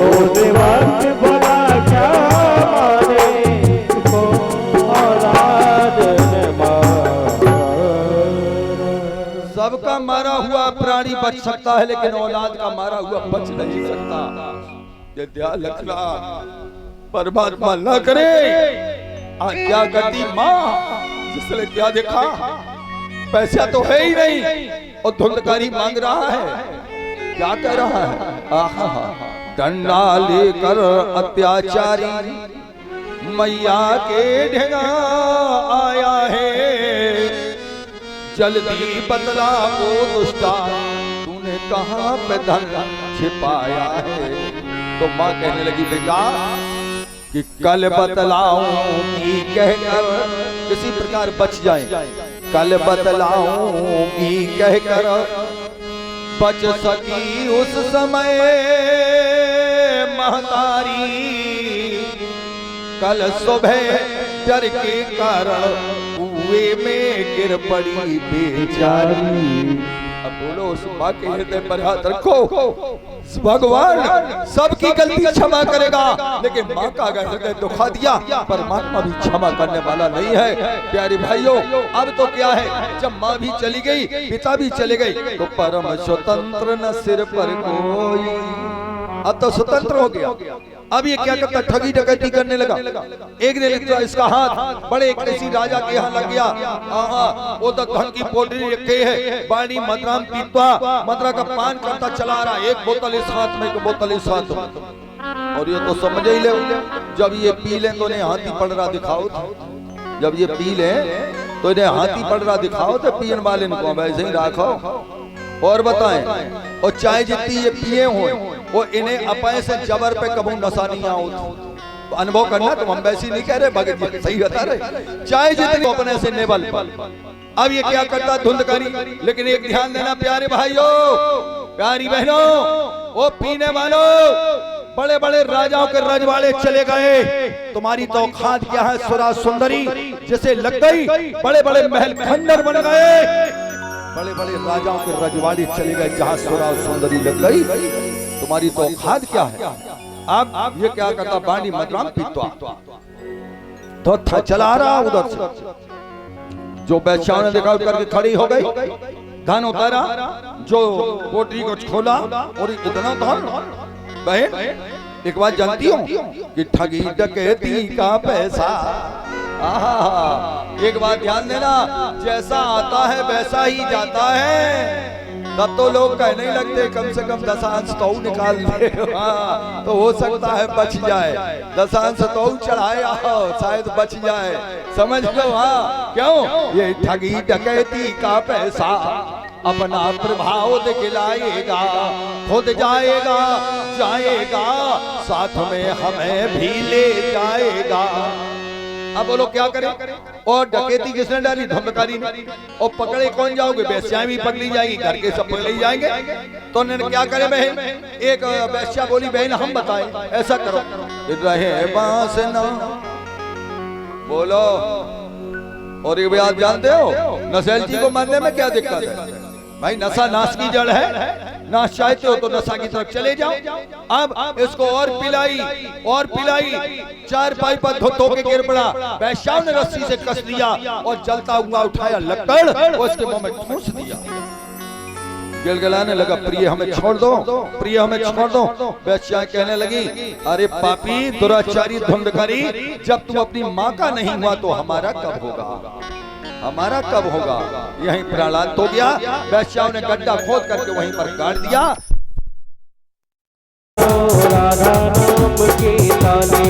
उस वक्त भला क्या मारे जिसको औलाद ने मारा। सबका मारा हुआ प्राणी बच सकता है लेकिन औलाद का मारा हुआ बच नहीं सकता। ये ध्यान रखना, परमात्मा न करे। आज क्या करती माँ जिसने क्या देखा, पैसा तो है ही नहीं और धुंधकारी मांग रहा है। क्या कह रहा है, आहा डंडा लेकर अत्याचारी मैया के ढेगा आया है, जल्दी बतला ओ दुष्टा तूने कहां पे धन छिपाया है। तो माँ कहने लगी बेटा कि कल बतलाऊंगी कहकर किसी प्रकार बच जाए, कल बतलाऊंगी कहकर बच सकी उस समय महतारी। कल सुबह डर के कारण कुएं में गिर पड़ी बेचारी। अब बोलो उस माँ के हृदय पर हाथ रखो, भगवान सबकी गलती क्षमा करेगा लेकिन माँ का अगर हृदय दुखा दिया परमात्मा भी क्षमा करने वाला नहीं है। प्यारे भाइयों, अब तो क्या है, जब माँ भी चली गई पिता भी चले गए तो परम स्वतंत्र न सिर पर कोई। अब तो स्वतंत्र हो गया, अब ये क्या करता, ठगी डकैती करने लगा। एक ने लिखा इसका हाथ बड़े किसी राजा के यहाँ लग गया। वो तो धन की पोटली रखे है, बाणी मदराम पीता, मदरा का पान करता चला रहा, एक बोतल इस हाथ में, एक बोतल इस हाथ में। और ये तो समझ ही ले, जब ये पी ले तो इन्हें हाथी पड़ रहा दिखाओ, जब ये पी ले तो इन्हें हाथी पड़ रहा दिखाओ, तो पीने वाले को वैसे ही रखो। और बताएं, और चाय जितनी ये पिए हो वो इन्हें अपने से जबर पे कभी नशा नहीं आओ। तो अनुभव करना, तुम हम वैसी नहीं कह रहे, भगत जी सही बता रहे, चाय जितनी अपने से नेबल। अब ये क्या करता, धुंधकारी। लेकिन एक ध्यान देना प्यारे भाइयों, प्यारी बहनों, वो पीने वालों बड़े बड़े राजाओं के रजवाड़े चले गए। तुम्हारी तो औकात क्या है सुरा सुंदरी, जैसे लग गई बड़े बड़े महल खंडर बन गए। बड़े बड़े राजाओं के रजवाड़े चले गए, जहां सुरा सुंदरी लग गई, तुम्हारी तो औकात क्या है। अब ये क्या करता, बाणी मदराम पीता तो था चला रहा उधर से। जो बेचाओं ने देखा करके खड़ी हो गई, धन उतारा, जो पोटली को खोला और इतना धन। बहन एक बात जानती हो कि ठगी डकैती का पैसा, एक बात ध्यान देना, जैसा आता है वैसा ही जाता है। तब तो लोग कहने ही लगते कम से कम दशांश तो निकाल दे, तो हो सकता है बच जाए, दशांश तो चढ़ाए आओ शायद बच जाए, समझ लो। हाँ क्यों, ये ठगी डकैती का पैसा अपना प्रभाव दिखलाएगा, खुद जाएगा जाएगा, साथ में हमें भी ले जाएगा। अब बोलो क्या करें। और डकैती किसने डाली, धमकारी ने। और पकड़े कौन जाओगे, बेस्याएं भी पकड़ी जाएगी, घर के सब पकड़े जाएंगे। तो उन्होंने क्या करे बहन, एक बेस्या बोली बहन हम बताएं, ऐसा करो रहे बांस ना बोलो। और ये भी आप जानते हो नशेल जी को मारने में क्या दिक्कत है भाई, नशा नाश की जड़ है, नाश चाहते हो तो नशा की तरफ चले जाओ। अब इसको और पिलाई, चार पाई पर धो के गिर पड़ा। वैश्याओं ने रस्सी से कस दिया और जलता हुआ उठाया लकड़ और उसके मुंह में ठूंस दिया। गिलगिलाने लगा, प्रिय हमें छोड़ दो, प्रिय हमें छोड़ दो। वैश्या कहने लगी, अरे पापी दुराचारी धुंधकारी, जब तुम अपनी माँ का नहीं हुआ तो हमारा कब होगा, हमारा कब होगा। यहीं प्राणांत हो गया। वैश्याओं ने गड्ढा खोद करके वहीं पर गाड़ दिया। राधा नाम की ताली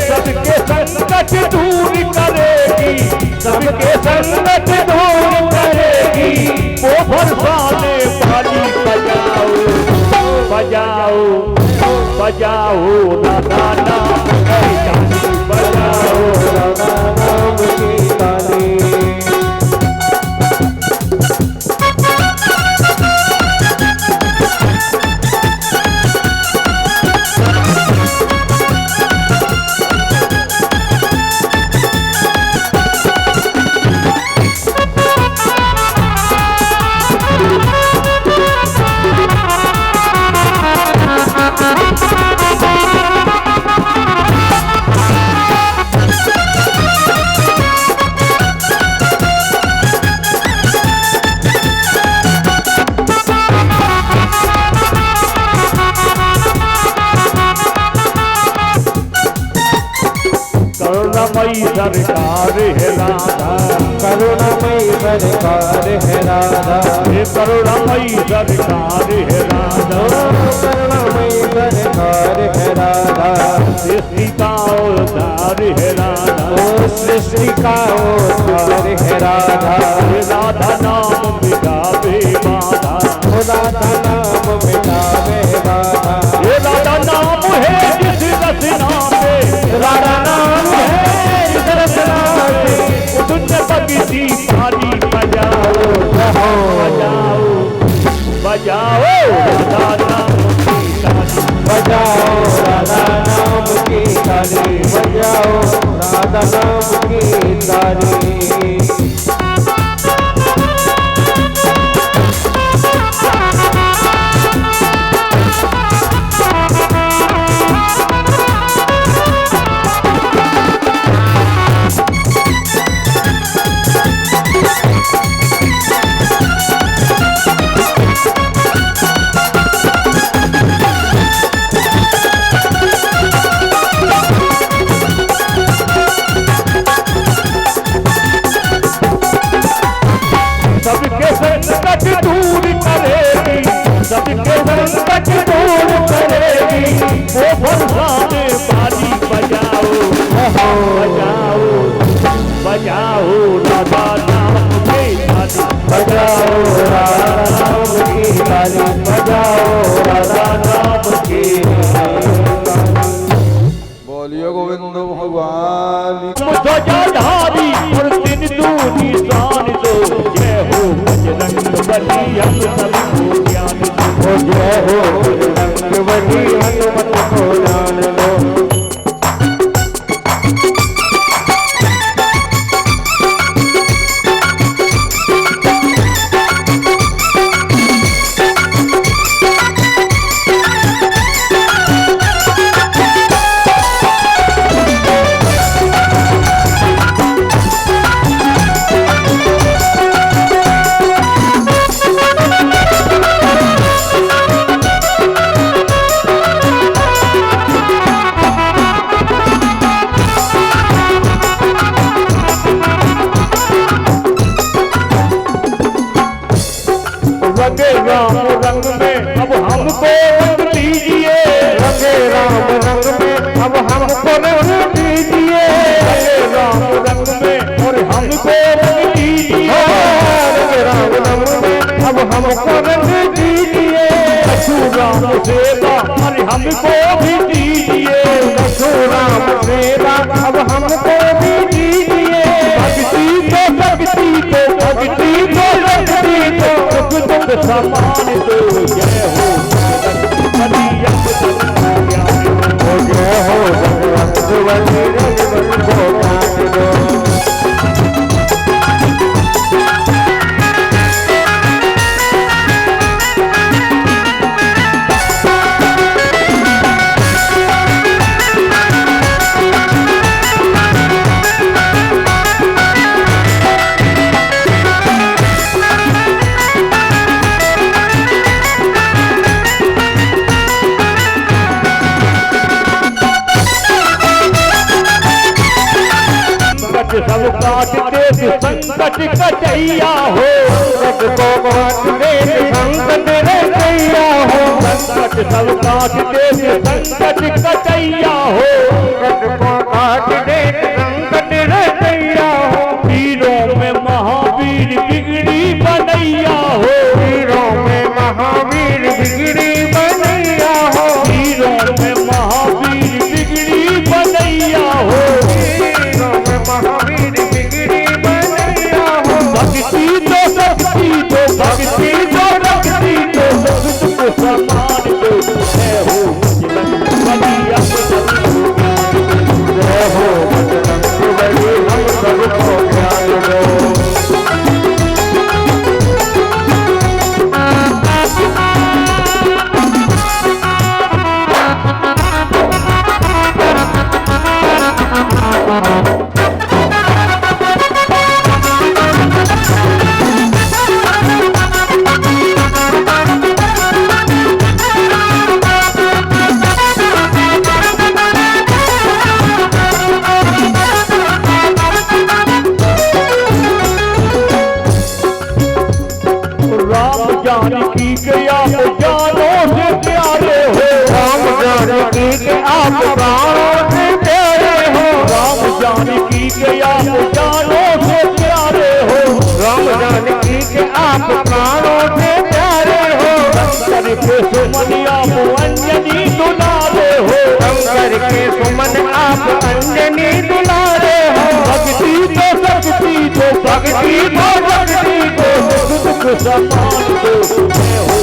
सबके संकट दूर करेगी, सबके संकट दूर करेगी। वो बरसाने वाली बजाओ बजाओ बजाओ राधा नाम की ताली, बजाओ राधा नाम की ताली। करुणामयी सरकार है राधा, करुणामयी सरकार है राधा, हे करुणामयी सरकार है राधा, करुणामयी सरकार है राधा। सृष्टि का उद्धार है राधा, सृष्टि का उद्धार है राधा। राधा नाम मिटावे बाधा, राधा नाम मिटावे बाधा। ये राधा नाम है जिस रचना पे, राधा नाम है जिस रचना पे। दुनिया बगीची पानी बजाओ बजाओ बजाओ राधा नाम की ताली, बजाओ राधा नाम की ताली, बजाओ राधा नाम की ताली। ध्वजाधारी और सिंधु निशान दो। जय हो बजरंग बली हम सबको ज्ञान दो। जय हो बजरंग बली हनुमत को ज्ञान दो। रंगे राम रंग में अब हमको रंग दीजिए। रंगे राम रंग में अब हमको रंग दीजिए। रंगे राम रंग में और हमको रंग दीजिए। रंगे राम रंग में अब हमको रंग दीजिए। राम सेवा और हमको भी दीजिए। राम सेवा अब हमको भी दीजिए। भक्ति तो भक्ति तो भक्ति तो भक्ति तो दुख समान दो। जय हो बजरंग बली रघुवर को ज्ञान दो। सब काट दे संकट कटैया हो। संकट को काट दे संकट कटैया हो। संकट सब काट दे संकट कटैया हो। संकट को काट दे संकट कटैया हो। वीरों में महावीर बिगड़ी बनैया हो। वीरों में महावीर बिगड़ी बनैया हो। वीरों में महावीर बिगड़ी बनैया हो। महावीर बिगड़ी बनैया हो। भक्ति तो भक्ति तो भक्ति तो भक्ति तो दुख समान दो। जय हो बजरंग बली हम सबको जय हो बजरंग बली हम सबको ज्ञान दो। जानकी के आप जानों से प्यारे हो। राम जानकी के आप प्राणों से प्यारे हो। राम जानकी के आप जानों से प्यारे हो। राम जानकी के आप प्राणों से प्यारे हो। शंकर के सुमन आप अंजनी दुलारे हो। शंकर के सुमन आप अंजनी दुलारे हो। भक्ति तो भक्ति तो भक्ति तो भक्ति तो दुख समान दो। जय हो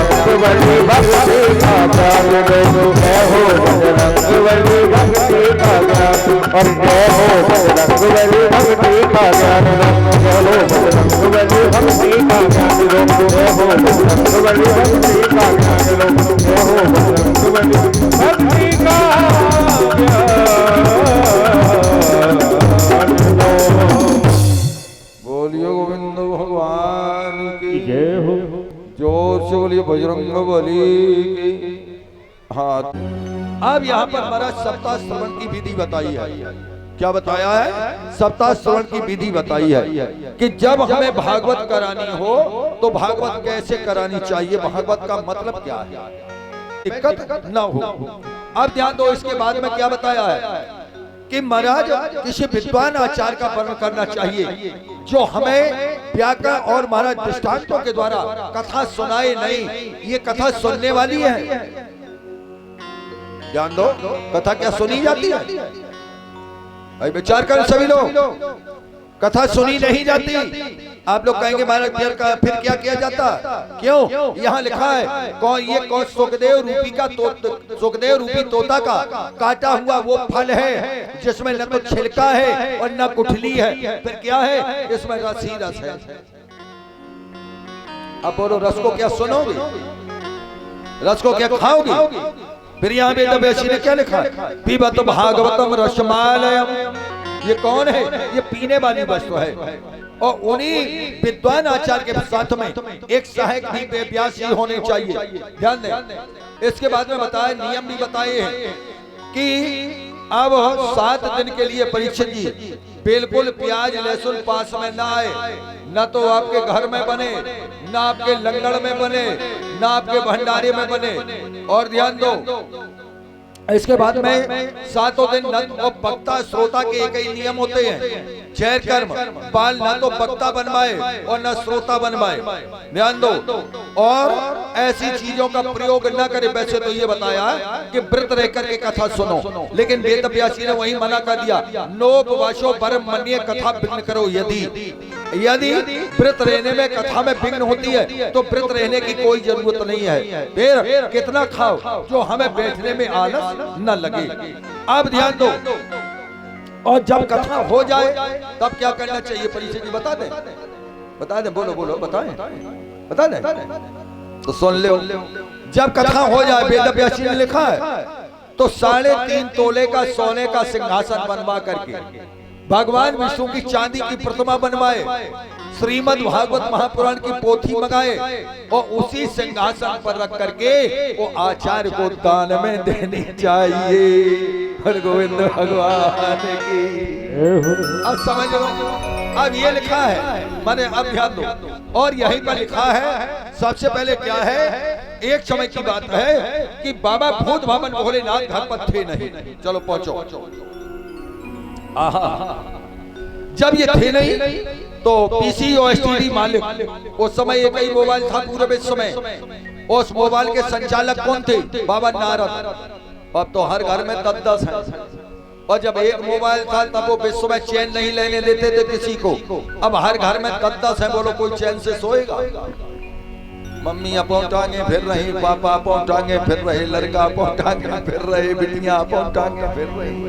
बजरंग बली भक्ति का ज्ञान दो। जय हो बजरंग बली भक्ति का ज्ञान और जय हो बजरंग बली भक्ति का ज्ञान दो। जय हो बजरंग बली भक्ति का ज्ञान दो। जय हो बजरंग बली भक्ति का ज्ञान दो। जय हो बजरंग बली भक्ति का बोलियो गोविंद भगवान की जय हो। जोर से बोलिए बजरंग बली की। हाँ, अब यहाँ पर हमारा सप्ताह श्रवण की विधि बताई है। क्या बताया है? सप्ताह श्रवण की विधि बताई है कि जब हमें भागवत करानी हो तो भागवत कैसे करानी चाहिए, भागवत का मतलब क्या है, दिक्कत न हो। अब ध्यान दो, इसके बाद में क्या बताया है कि महाराज किसी विद्वान आचार्य का वर्णन करना चाहिए जो हमें व्याकरण और महाराज दृष्टांतों के द्वारा कथा सुनाए नहीं। ये कथा सुनने वाली है, ध्यान दो, कथा क्या सुनी जाती है? भाई विचार कर सभी लोग, कथा सुनी नहीं जाती। आप लोग कहेंगे महाराज फिर क्या किया जाता? क्यों? यहाँ लिखा है कौन ये कौन सुखदेव रूपी तोता का काटा हुआ वो फल है जिसमें न तो छिलका है और न गुठली है, फिर क्या है? इसमें रस ही रस है। अब बोलो रस को क्या सुनोगे? रस को क्या खाओगे? फिर यहाँ वेदव्यासी ने क्या लिखा है? पिबत भागवतम रसमालयम। ये कौन है? ये पीने वाली वस्तु है। और उन्हीं विद्वान आचार्य के साथ में एक सहायक भी वेदव्यासी होने चाहिए। ध्यान दें। इसके बाद में बताए नियम भी बताए हैं कि अब 7 दिन के लिए परीक्षित जी बिल्कुल प्याज लहसुन पास में ना आए, न तो आपके घर में बने, न आपके लंगड़ में बने, न आपके भंडारे में बने। और ध्यान दो, इसके बाद में 7 दिन न तो वक्ता श्रोता के एक ही नियम होते हैं। जैर कर्म बाल न तो वक्ता बनवाए और न श्रोता बनवाए। ध्यान दो, और ऐसी चीजों का प्रयोग न करे। वैसे तो ये बताया कि व्रत रह करके कथा सुनो, लेकिन वेदव्यासी ने वही मना कर दिया। नोपवासो परम मन्ये कथा विघ्न करो। यदि व्रत रहने में कथा में विघ्न होती है तो व्रत रहने की कोई जरूरत नहीं है। फिर कितना खाओ जो हमें बैठने में आलस न लगे। अब ध्यान दो, और जब कथा हो जाए तब क्या करना चाहिए? परिचय जी बता दें, बोलो बता दें तो सुन लो। जब कथा हो जाए, वेदव्यासी ने लिखा है, तो 3.5 तोले का सोने का सिंहासन बनवा करके भगवान विष्णु की चांदी की प्रतिमा बनवाए, श्रीमद् भागवत महापुराण की पोथी मंगाए और उसी सिंहासन पर रख करके वो आचार्य को दान में देनी चाहिए। गोविंद भगवान की। अब समझ लो, अब ये लिखा है, माने अब ध्यान दो। और यहीं पर लिखा है, सबसे पहले क्या है? एक समय की बात है कि बाबा भूत भवन भोलेनाथ घर पर थे नहीं। चलो पहुंचो। जब ये थे नहीं तो पीसी और एसटीडी मालिक, उस समय एक ही मोबाइल था पूरे विश्व में। उस मोबाइल के संचालक कौन थे? बाबा नारद। अब तो हर घर में 10-10 है। और जब एक मोबाइल था तब वो विश्व में चैन नहीं लेने देते थे किसी को। अब हर घर में 10-10 है। बोलो कोई चैन से सोएगा? मम्मी अपो टांगे फिर रही, पापा अपो टांगे फिर रहे, लड़का अपो टांगे फिर रहे, बिटियां अपो टांगे फिर रही।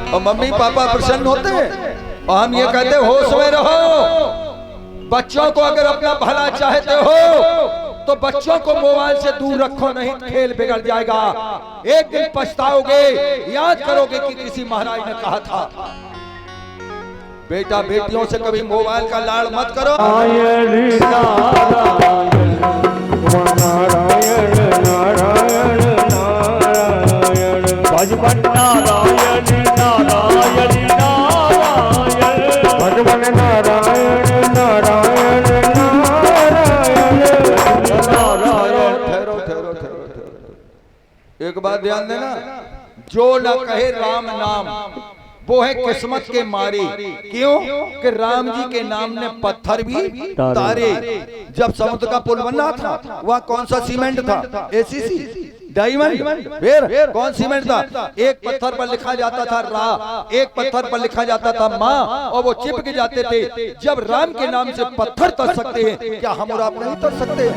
और मम्मी पापा प्रसन्न होते हैं और हम ये कहते होश में रहो। बच्चों को अगर अपना भला चाहते हो तो बच्चों को मोबाइल से दूर रखो, नहीं खेल बिगड़ जाएगा। एक दिन पछताओगे, याद करोगे कि किसी महाराज ने कहा था, बेटा बेटियों से कभी मोबाइल का लाड़ मत करो। नारायण नारायण नारायण नारायण नारायण भगवान नारायण नारायण नारायण भगवान नारायण नारायण नारायण। ठहरो। एक बात ध्यान देना, जो न कहे राम नाम वो है किस्मत के मारे। क्यों? कि राम जी के नाम ने पत्थर भी तारे। जब समुद्र का पुल बना था वहाँ कौन सा सीमेंट था? ACC diamond. फिर कौन सीमेंट था? एक पत्थर पर लिखा जाता था रा, एक पत्थर पर लिखा जाता था माँ, और वो चिपक जाते थे। जब राम के नाम से पत्थर तर सकते हैं, क्या हम और आप नहीं तर सकते?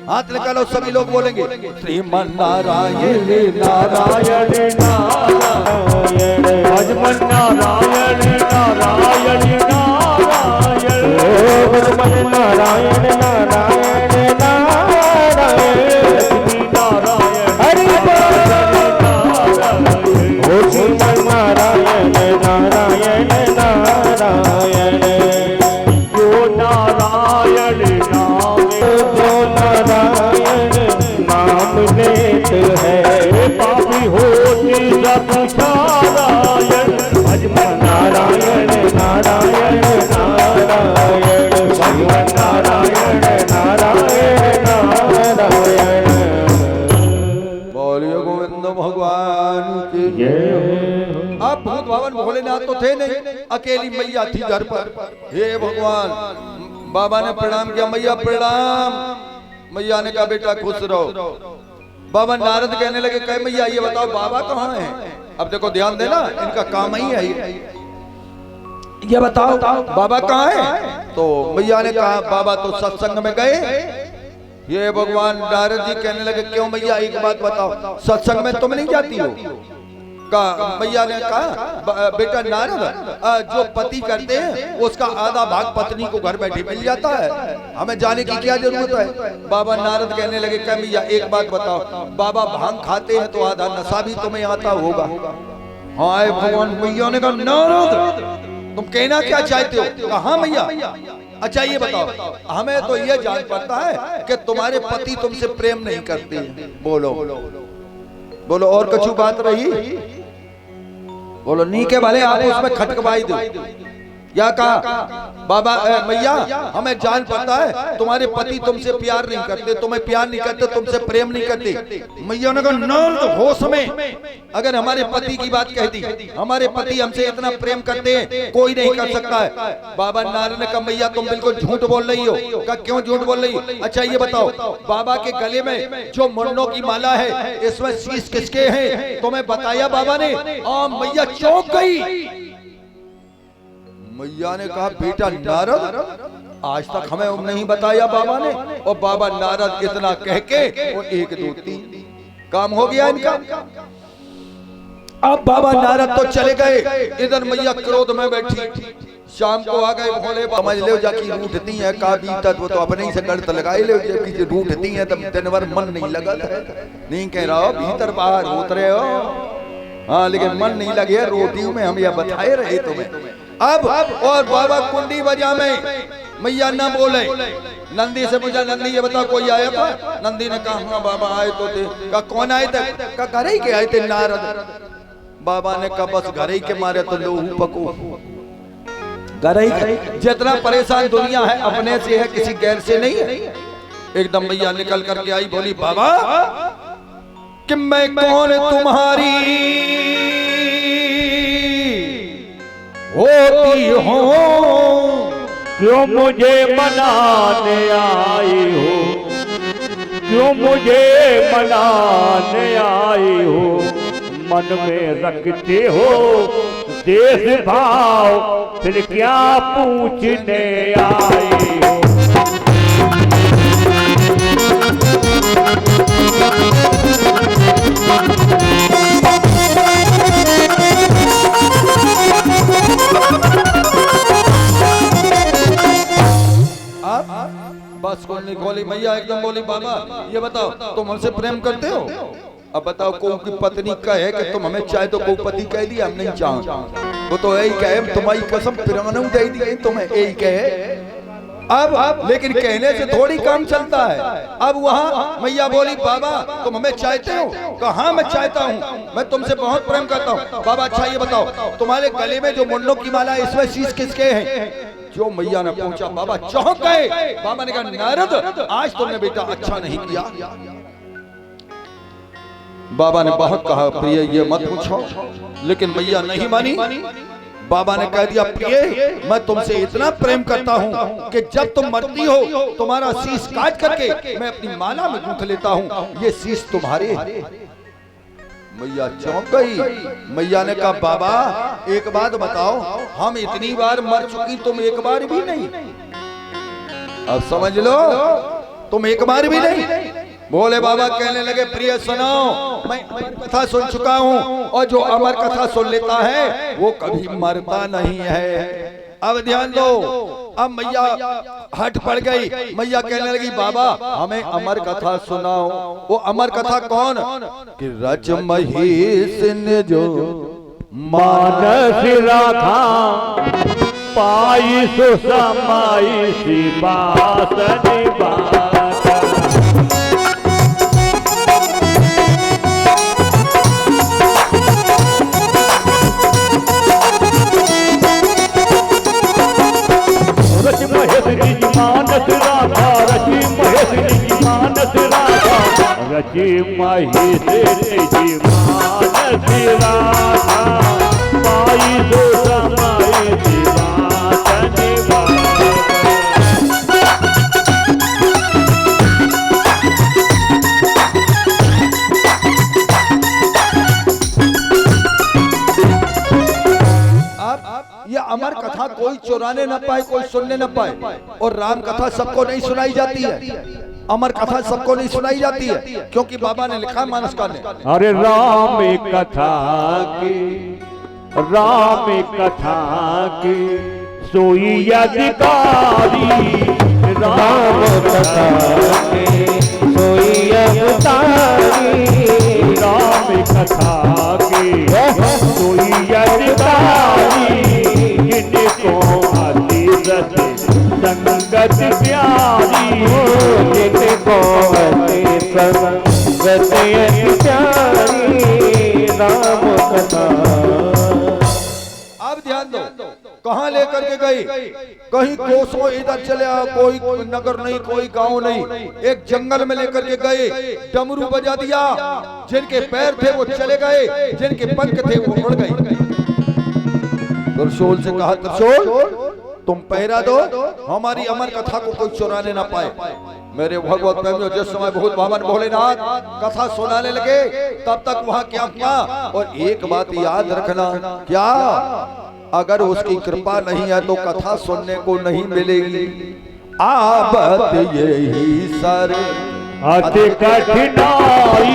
हाथ निकालो, सभी लोग बोलेंगे श्रीमन नारायण नारायण नारायण भगवान नारायण नारायण नारायण भगवान नारायण नारायण नारायण हरि बोल नारायण नारायण नारायण जो नारायण नाम लेत है पापी होती सब नारायण भगवान नारायण नारायण नारायण भगवान नारायण नारायण नारायण। बोलिए गोविंद भगवान की जय। अब भूत भवन भोलेनाथ तो थे नहीं, अकेली मैया थी घर पर। हे भगवान, बाबा ने प्रणाम किया, मैया प्रणाम। मैया ने कहा बेटा खुश रहो। बाबा नारद कहने लगे कहे मैया ये बताओ बाबा कहाँ है। अब देखो ध्यान देना, इनका काम ही है ये बताओ बाबा कहाँ है। तो मैया ने कहा बाबा तो सत्संग में गए। ये भगवान नारद जी कहने लगे क्यों मैया एक बात बताओ, सत्संग में तुम नहीं जाती हो। मैया ने कहा बेटा नारद जो पति करते हैं उसका आधा भाग पत्नी को घर बैठे मिल जाता है, हमें जाने की क्या जरूरत है। बाबा नारद कहने लगे क्या मैया एक बात बताओ, बाबा भांग खाते हैं तो आधा नशा भी तुम्हें आता होगा। हाय भगवान। मैया ने कहा नारद तुम कहना क्या चाहते हो। कहा मैया अच्छा ये बताओ हमें तो ये जान पड़ता है कि तुम्हारे पति तुमसे प्रेम नहीं करते। बोलो बोलो और कछु बात रही। बोलो नहीं के भले आप उसमें खटकवाई दो। क्या कहा बाबा मैया हमें जान पड़ता है तुम्हारे पति तुमसे प्यार नहीं करते, तुम्हें प्यार नहीं करते, तुमसे प्रेम नहीं करते। मैया ने कहा नारद होश में, अगर हमारे पति की बात कह दी, हमारे पति हमसे इतना प्रेम करते हैं कोई नहीं कर सकता है। बाबा नारद ने कहा मैया तुम बिल्कुल झूठ बोल रही हो। कहा क्यों झूठ बोल रही हो। अच्छा ये बताओ बाबा के गले में जो मुंडों की माला है इसमें शीश किसके हैं, तुम्हें बताया बाबा ने। मैया चौंक गई। मैया ने कहा बेटा नारद आज तक हमें नहीं बताया बाबा ने। और बाबा नारद इतना कह के वो 1 2 3 काम हो गया इनका। अब बाबा नारद तो चले गए, इधर मैया क्रोध में बैठी। शाम को आ गए भोले समझ लो जाकी रूठती है का बीता वो तो अपने ही से गढ़ लगाए ले, जबकि रूठती है तब दिन भर मन नहीं लगा नहीं कह रहा हो भीतर बाहर उतरे हो। हाँ लेकिन मन नहीं लगे रोटी में, हम यह बताए रहे तुम्हें। अब और बाबा कुंडी बजा में मैया न बोले। नंदी से पूछा नंदी ये बता कोई आया था। नंदी ने कहा हाँ बाबा आए तो थे। कहा कौन आए थे। कहा घर ही के आए थे नारद। बाबा ने कहा बस घर ही के मारे तो लोहू पको। घर ही जितना परेशान दुनिया है अपने से है किसी गैर से नहीं है। एकदम मैया निकल करके आई, बोली बाबा कि मैं कौन तुम्हारी होती हो, क्यों मुझे मनाने आई हो, क्यों मुझे मनाने आई हो, मन में रखते हो देश भाव फिर क्या पूछने आई हो। बस बोली मैया एकदम बोली बाबा ये बताओ तुम हमसे प्रेम करते हो। अब बताओ कोई पत्नी कहे कि तुम हमें चाहे तो कोई पति कह दिया हम नहीं चाहते, वो तो यही कहे तुम्हारी कसम पिरानू दे दी तुम्हें यही कहे। अब लेकिन कहने से थोड़ी काम चलता है। अब वहाँ मैया बोली बाबा तुम हमें चाहते हो। कहा मैं चाहता हूँ, मैं तुमसे बहुत प्रेम करता हूँ। बाबा अच्छा ये बताओ तुम्हारे गले में जो मुंडों की माला है इसमें शीश किसके हैं। जो मैया ने पूछा बाबा चौंक गए। बाबा ने कहा नारद आज तुमने बेटा अच्छा नहीं किया। बाबा ने बहुत कहा प्रिय ये मत पूछो, लेकिन मैया नहीं मानी। बाबा ने कह दिया प्रिय मैं तुमसे इतना प्रेम करता हूँ कि जब तुम मरती हो तुम्हारा शीश काट करके मैं अपनी माला में गूंथ लेता हूँ, ये शीश तुम्हारे। मैया चौंक गई। मैया ने कहा बाबा एक बात बताओ हम इतनी बार मर चुकी तुम एक बार भी नहीं। अब समझ लो तुम एक बार भी नहीं। बोले बाबा कहने लगे प्रिय सुनो मैं अमर कथा सुन चुका हूँ और जो अमर कथा सुन लेता है वो कभी मरता नहीं है। अब ध्यान दो। अब मैया हट पड़ गई। मैया कहने लगी बाबा हमें अमर कथा सुनाओ। वो अमर कथा कौन कि रज महेश ने जो मानस राखा पाई सो समाई सी बासनी बात। रच महेश निज मानस राखा, रच महेश निज मानस राखा, रच महेश निज मानस राखा पाई दो समाई दिवासनी बात। कोई चुराने न पाए, कोई सुनने न पाए। और राम कथा सबको नहीं सुनाई जाती है, अमर कथा सबको नहीं सुनाई जाती है, क्योंकि बाबा ने लिखा मानसकार ने, अरे राम कथा की, राम कथा की सोई अधिकारी, राम कथा की सोई अधिकारी, राम कथा की सोई अधिकारी, जिनको आती रति संगत प्यारी, जिनको आती संगत प्यारी, राम कथा। अब ध्यान दो, कहां लेकर के गई, कहीं कोसों इधर चले, कोई नगर नहीं, कोई गांव नहीं, एक जंगल में लेकर के गए, डमरू बजा दिया, जिनके पैर थे वो चले गए, जिनके पंख थे वो उड़ गए। त्रिशूल से कहा, त्रिशूल तुम पहरा दो, हमारी अमर कथा को कोई चुराने ना पाए। मेरे भगवत प्रेमियों, जिस समय भूत भावन भोलेनाथ कथा सुनाने लगे, तब तक वहां क्या हुआ। और एक बात याद रखना, क्या, अगर उसकी कृपा नहीं है तो कथा सुनने को नहीं मिलेगी। आबत यही सर अति कठिनाई,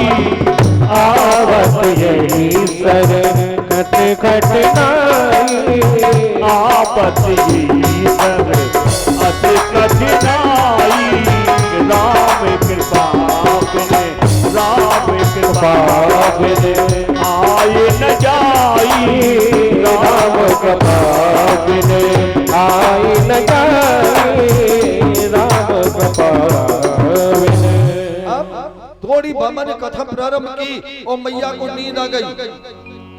आवत यही सर अति कठिनाई, आपत यही सर अति कठिनाई, राम कृपा बिने, राम कृपा बिने आए न जाई, राम कृपा बिने आए न जाई, राम कृपा बिने। थोड़ी बाबा ने कथा प्रारंभ की और मैया को नींद आ गई।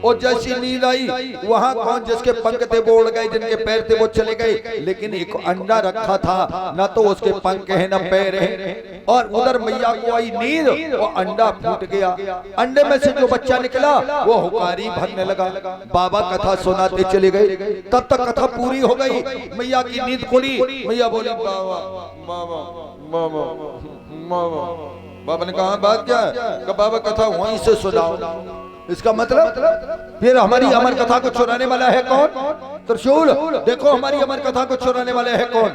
और जैसी नींद आई, वहां कौन जिसके पंख थे वो उड़ गए, जिनके पैर थे वो चले गए, लेकिन एक अंडा रखा था, न तो उसके पंख है न पैर है। और उधर मैया को आई नींद और अंडा फूट गया। अंडे में से जो बच्चा निकला वो हुकारी भरने लगा। बाबा कथा सुनाते चले गए, तब तक कथा पूरी हो गई। मैया की नींद खुली, मैया बोली, बाबा बाबा बाबा बाबा। बाबा ने कहा, बात क्या है? बाबा कथा वहीं से सुनाओ। इसका मतलब फिर हमारी अमर कथा को चुराने वाला है कौन? त्रिशूल। देखो हमारी अमर कथा को चुराने वाले है कौन?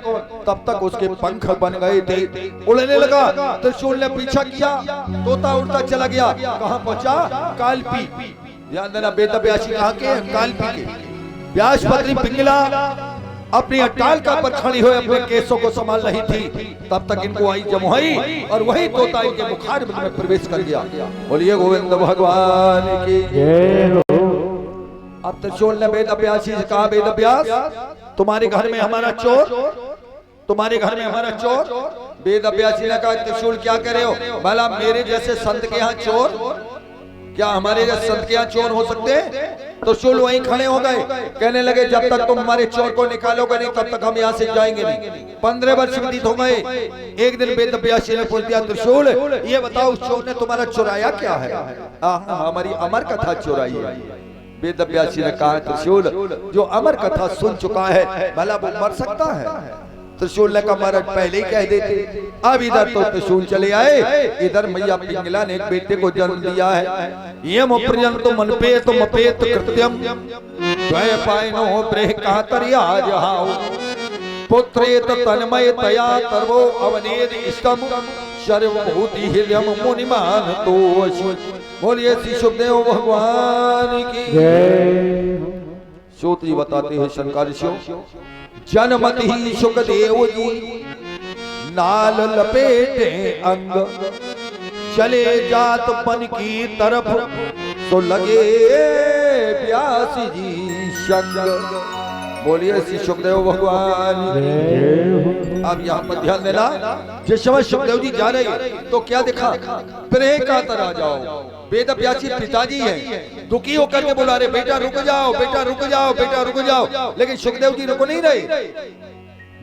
तब तक उसके पंख बन गए थे, उड़ने लगा। त्रिशूल ने पीछा किया, तोता उड़ता चला गया। कहां पहुंचा? कालपी। ध्यान देना, बेटा ब्यासी कहां के? कालपी के। व्यास पत्नी पिंगला अपनी अट्टालिका पर खड़ी हुई अपने केसों को संभाल रही थी, तब तक इनको आई जमुई और वही तोता इनके मुखार में प्रवेश कर गया। बोलिए गोविंद भगवान की जय। अब त्रिशूल ने वेद अभ्यासी से कहा, वेद अभ्यास, तुम्हारे घर में हमारा चोर, तुम्हारे घर में हमारा चोर। वेद अभ्यासी ने कहा, त्रिशूल क्या करे हो? भला मेरे जैसे संत के यहाँ चोर, क्या हमारे जैसे संत के यहाँ चोर हो सकते हैं? तो त्रिशूल वहीं खड़े हो गए, कहने लगे, जब तक तुम हमारे चोर को निकालोगे नहीं तब तक हम यहाँ से जाएंगे नहीं। 15 वर्ष व्यतीत हो गए। एक दिन वेद अभ्यासी ने पूछ दिया, त्रिशूल ये बताओ, उस चोर ने तुम्हारा चुराया क्या है? हमारी अमर कथा चुराई है। वेद अभ्यासी ने कहा, त्रिशूल जो अमर कथा सुन चुका है भला वो मर सकता है? त्रिशूल ने कहा, महाराज पहले ही कह देते। अब इधर तो त्रिशूल चले आए, इधर मैया पिंगला ने एक बेटे को जन्म दिया है। यम पर्यंत मनपेत मपेत कृत्यम द्वय पायनो ब्रेह कातरिया जहाओ पुत्रेत तन्मय तया तरवो अवनेद इष्टम सर्वभूति हिल्यम मुनिमान तो। बोलिए श्री सुखदेव भगवान की जय। सूत जी बताते हैं शंकरशिव, जनमत ही सुखदेव जी नाल लपेटे अंग, चले जात पन की तरफ तो लगे व्यास जी संग। बोलिए श्री सुखदेव भगवान। अब यहाँ पर ध्यान देना, जिस समय सुखदेव जी जा रहे तो क्या दिखा? प्रेह का तरह जाओ। वेद अभ्यासी पिताजी हैं, दुखी होकर के बुला रहे, बेटा रुक जाओ, बेटा रुक जाओ, बेटा रुक जाओ, लेकिन सुखदेव जी रुक नहीं रहे।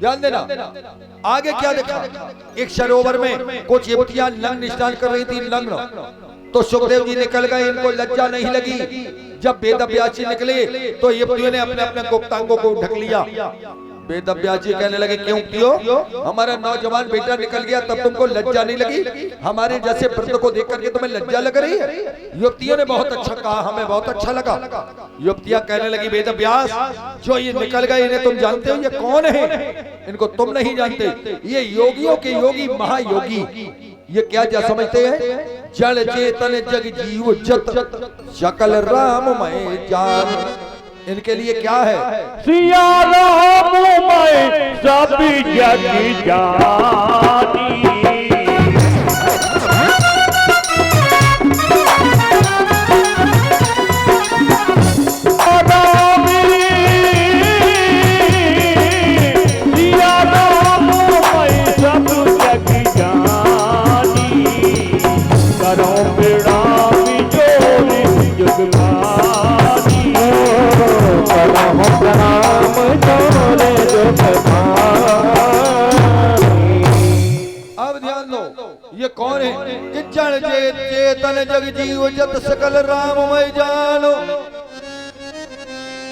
ध्यान देना, आगे क्या देखा? एक सरोवर में कुछ युवतियां लग्न स्नान कर रही थी, लग्न। तो सुखदेव जी निकल गए, इनको लज्जा नहीं लगी। जब वेद अभ्यासी निकले तो युवतियों ने अपने अपने गुप्तांगों को ढक लिया। वेद व्यास जी कहने लगे क्यों क्यों? हमारा नौजवान बेटा निकल गया तब तुमको लज्जा नहीं लगी? हमारे जैसे व्रत को देख करके तुम्हें लज्जा लग रही है? युवतियों ने बहुत अच्छा कहा, हमें बहुत अच्छा लगा। युवतियां कहने लगी वेद व्यास जो ये निकल गए इन्हें तुम जानते हो ये कौन है? इनको तुम नहीं जानते, ये योगियों के योगी महायोगी। ये क्या क्या समझते हैं? जड़ चेतन जग जीव जत सकल राममय जान। इनके लिए क्या है? सिया राम मैं सब जग जानी। अब ध्यान दो ये कौन है? कि जड़ चेतन जग जीव जत सकल राममय जानो।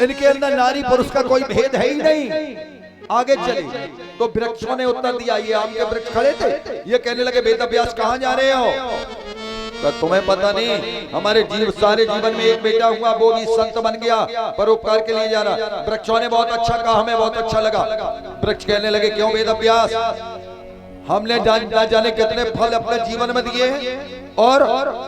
इनके अंदर नारी पुरुष का कोई भेद है ही नहीं। आगे चले तो वृक्षों ने उत्तर दिया, ये आम के वृक्ष खड़े थे, ये कहने लगे वेद व्यास कहाँ जा रहे हो? तो तुम्हें पता नहीं हमारे सारे जीवन में एक बेटा हुआ, वो भी संत बन गया, परोपकार के लिए जा रहा। वृक्षों ने बहुत अच्छा कहा, हमें बहुत अच्छा लगा। वृक्ष कहने लगे क्यों वेद व्यास? हमने ना जाने कितने फल अपने जीवन में दिए हैं, और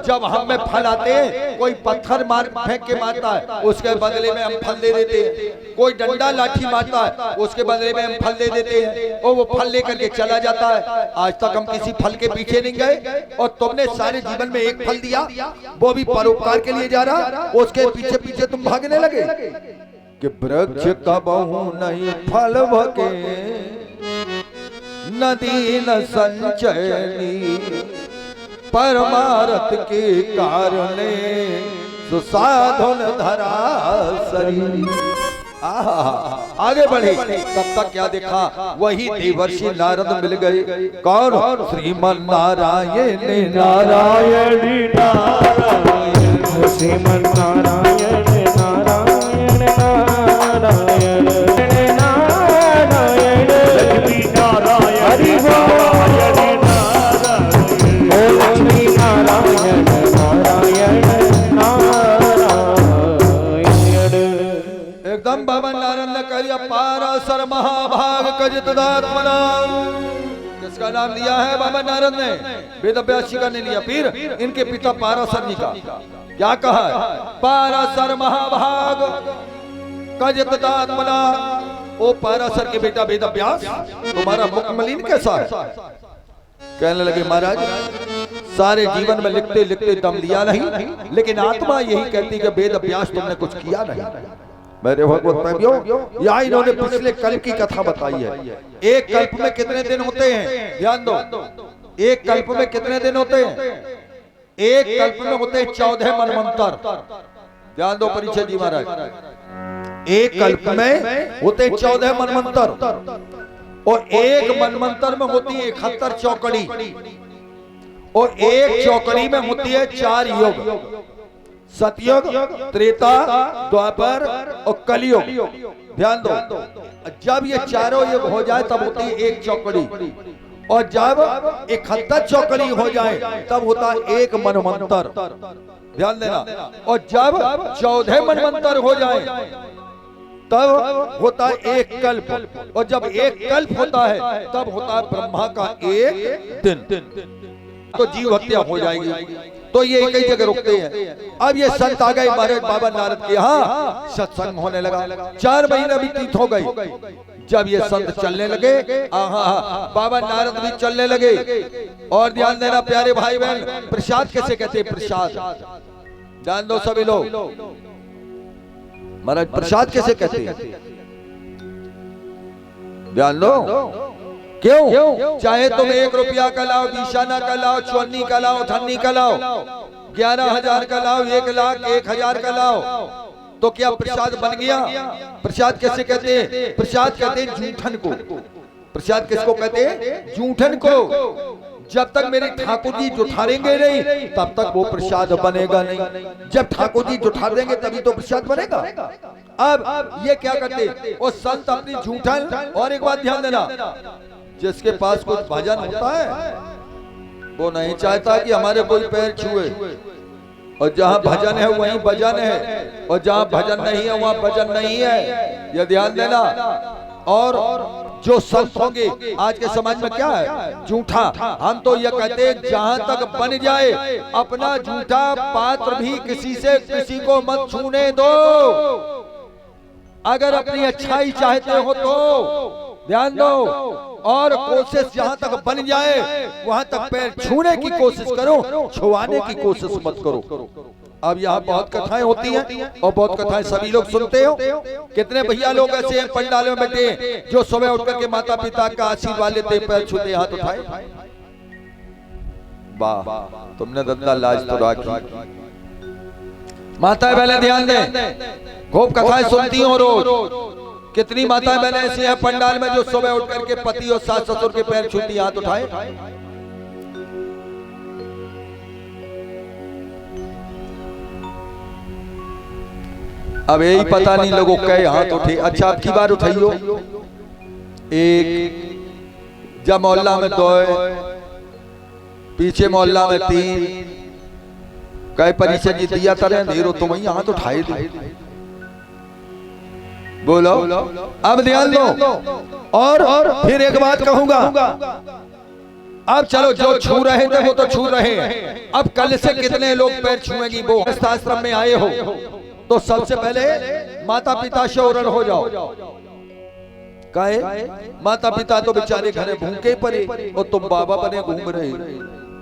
जब हम में फल आते हैं कोई पत्थर मार फेंक के मारता है उसके बदले में हम फल दे देते हैं, कोई डंडा लाठी मारता है उसके बदले में हम फल दे देते हैं, और वो फल लेकर के चला जाता है। आज तक हम किसी फल के पीछे नहीं गए, और तुमने सारे जीवन में एक फल दिया, वो भी परोपकार के लिए जा रहा, उसके पीछे पीछे तुम भागने लगे। कि वृक्ष का बहु नहीं फल भके नदी न संचयनी, परमारथ के कारणे सुसाधन धरा शरीर। आगे बढ़े तब तक क्या देखा? वही देवर्षि नारद मिल गए। कौन? श्रीमन नारायण नारायण नारायण श्रीमन नारायण नारायण नारायण नारायण लक्ष्मी नारायण हरि नारायण नारायण लक्ष्मी नारायण नारायण नारायण। एकदम बाबा नारायण ने कहा पाराशर महाभाग कजितदात्मना। किसका नाम लिया है बाबा नारद ने? वेद व्यास जी का नहीं लिया, फिर इनके पिता पाराशर जी का। क्या कहा है? पाराशर महाभाग कजितदात्मना। ओ पाराशर के बेटा वेद व्यास तुम्हारा मुख मलिन कैसा है? कहने लगे महाराज सारे जीवन में लिखते लिखते दम लिया नहीं, लेकिन आत्मा यही कहती कि वेद व्यास तुमने कुछ किया नहीं। मेरे भगवत प्रेमियों, यहाँ इन्होंने पिछले कल्प की कथा बताई है। एक कल्प में कितने दिन होते हैं? ध्यान दो, एक कल्प में कितने दिन होते हैं? एक कल्प में होते हैं 14 मनवंतर। ध्यान दो परीक्षित जी महाराज, एक कल्प में होते हैं 14 मनवंतर, और एक मनवंतर में होती है 71 चौकड़ी, और एक चौकड़ी में होती है 4 युग, सतयुग, त्रेता, द्वापर और कलयुग। ध्यान दो, जब ये चारों युग हो जाए तब होती है एक चौकड़ी, और जब 71 चौकड़ी हो जाए तब होता है एक मनवंतर। ध्यान देना, और जब 14 मनवंतर हो जाए तब होता है एक कल्प, और जब एक कल्प होता है तब होता है ब्रह्मा का एक दिन। तो जीव हत्या हो जाएगी। तो ये कई जगह रुकते हैं। अब ये संत आ गए महाराज बाबा नारद के यहाँ, सत्संग होने लगा। 4 महीने व्यतीत हो गए। जब ये संत चलने लगे, बाबा नारद भी चलने लगे। और ध्यान देना प्यारे भाई बहन, प्रसाद कैसे कहते हैं? प्रसाद ध्यान दो सभी लोग, महाराज प्रसाद कैसे कहते हैं? ध्यान दो। क्यों? चाहे तुम 1 रुपया का लाओ, 20 आना का लाओ, 54 का लाओ, 98 का लाओ, 11,000 का लाओ, 1 लाख, 1,000 का लाओ, तो क्या प्रसाद बन गया? प्रसाद कैसे कहते हैं? प्रसाद कहते हैं जूठन को। प्रसाद किसको कहते हैं? जूठन को। जब तक मेरे ठाकुर जी जुठारेंगे नहीं तब तक वो प्रसाद बनेगा नहीं। जब ठाकुर जी जुठा देंगे तभी तो प्रसाद बनेगा। अब ये क्या करते, वो संत अपनी जूठन। और एक बात ध्यान देना, जिसके पास कुछ भजन होता है वो नहीं चाहता कि हमारे कोई पैर छुए, और जहाँ भजन है वहीं भजन है, और जहाँ भजन नहीं है वहाँ भजन नहीं है, ये ध्यान देना। और जो संत होंगे आज के समाज में क्या है, झूठा। हम तो ये कहते हैं जहां तक बन जाए अपना झूठा पात्र भी किसी से किसी को मत छूने दो। अगर अपनी अच्छाई चाहते हो तो ध्यान दो, और कोशिश जहां तक बन जाए वहां तक पैर छूने की कोशिश करो, छुआने की कोशिश मत करो। अब यहाँ बहुत कथाएं होती हैं और बहुत कथाएं सभी लोग सुनते हो। कितने भैया लोग ऐसे हैं पंडालों में बैठे जो सुबह उठकर के माता पिता का आशीर्वाद लेते, पैर छूते, हाथ उठाए। वाह, तुमने दंदा लाज तो राखी। माताएं बहनें ध्यान दें, खूब कथाएं सुनती हो रोज। कितनी माताएं बहनें ऐसी हैं पंडाल में जो सुबह उठकर के पति और सास ससुर के पैर छूती, हाथ उठाए। अब यही पता नहीं लोगों के हाथ उठे। अच्छा, अब की बार उठाइयो। एक, जब मोहल्ला में 2, पीछे मोहल्ला में 3, कई परिचय जी दिया तरह धीरो तुम ही हाथ उठाए थे। बोलो, अब ध्यान दो। और फिर एक बात कहूंगा, अब चलो जो छू रहे थे वो तो छू रहे हैं, अब कल से कितने लोग पैर छुएंगी। वो आश्रम में आए हो तो सबसे पहले माता पिता से ओरण हो जाओ। काहे, माता पिता तो बेचारे घरे भूखे पड़े और तुम बाबा बने घूम रहे।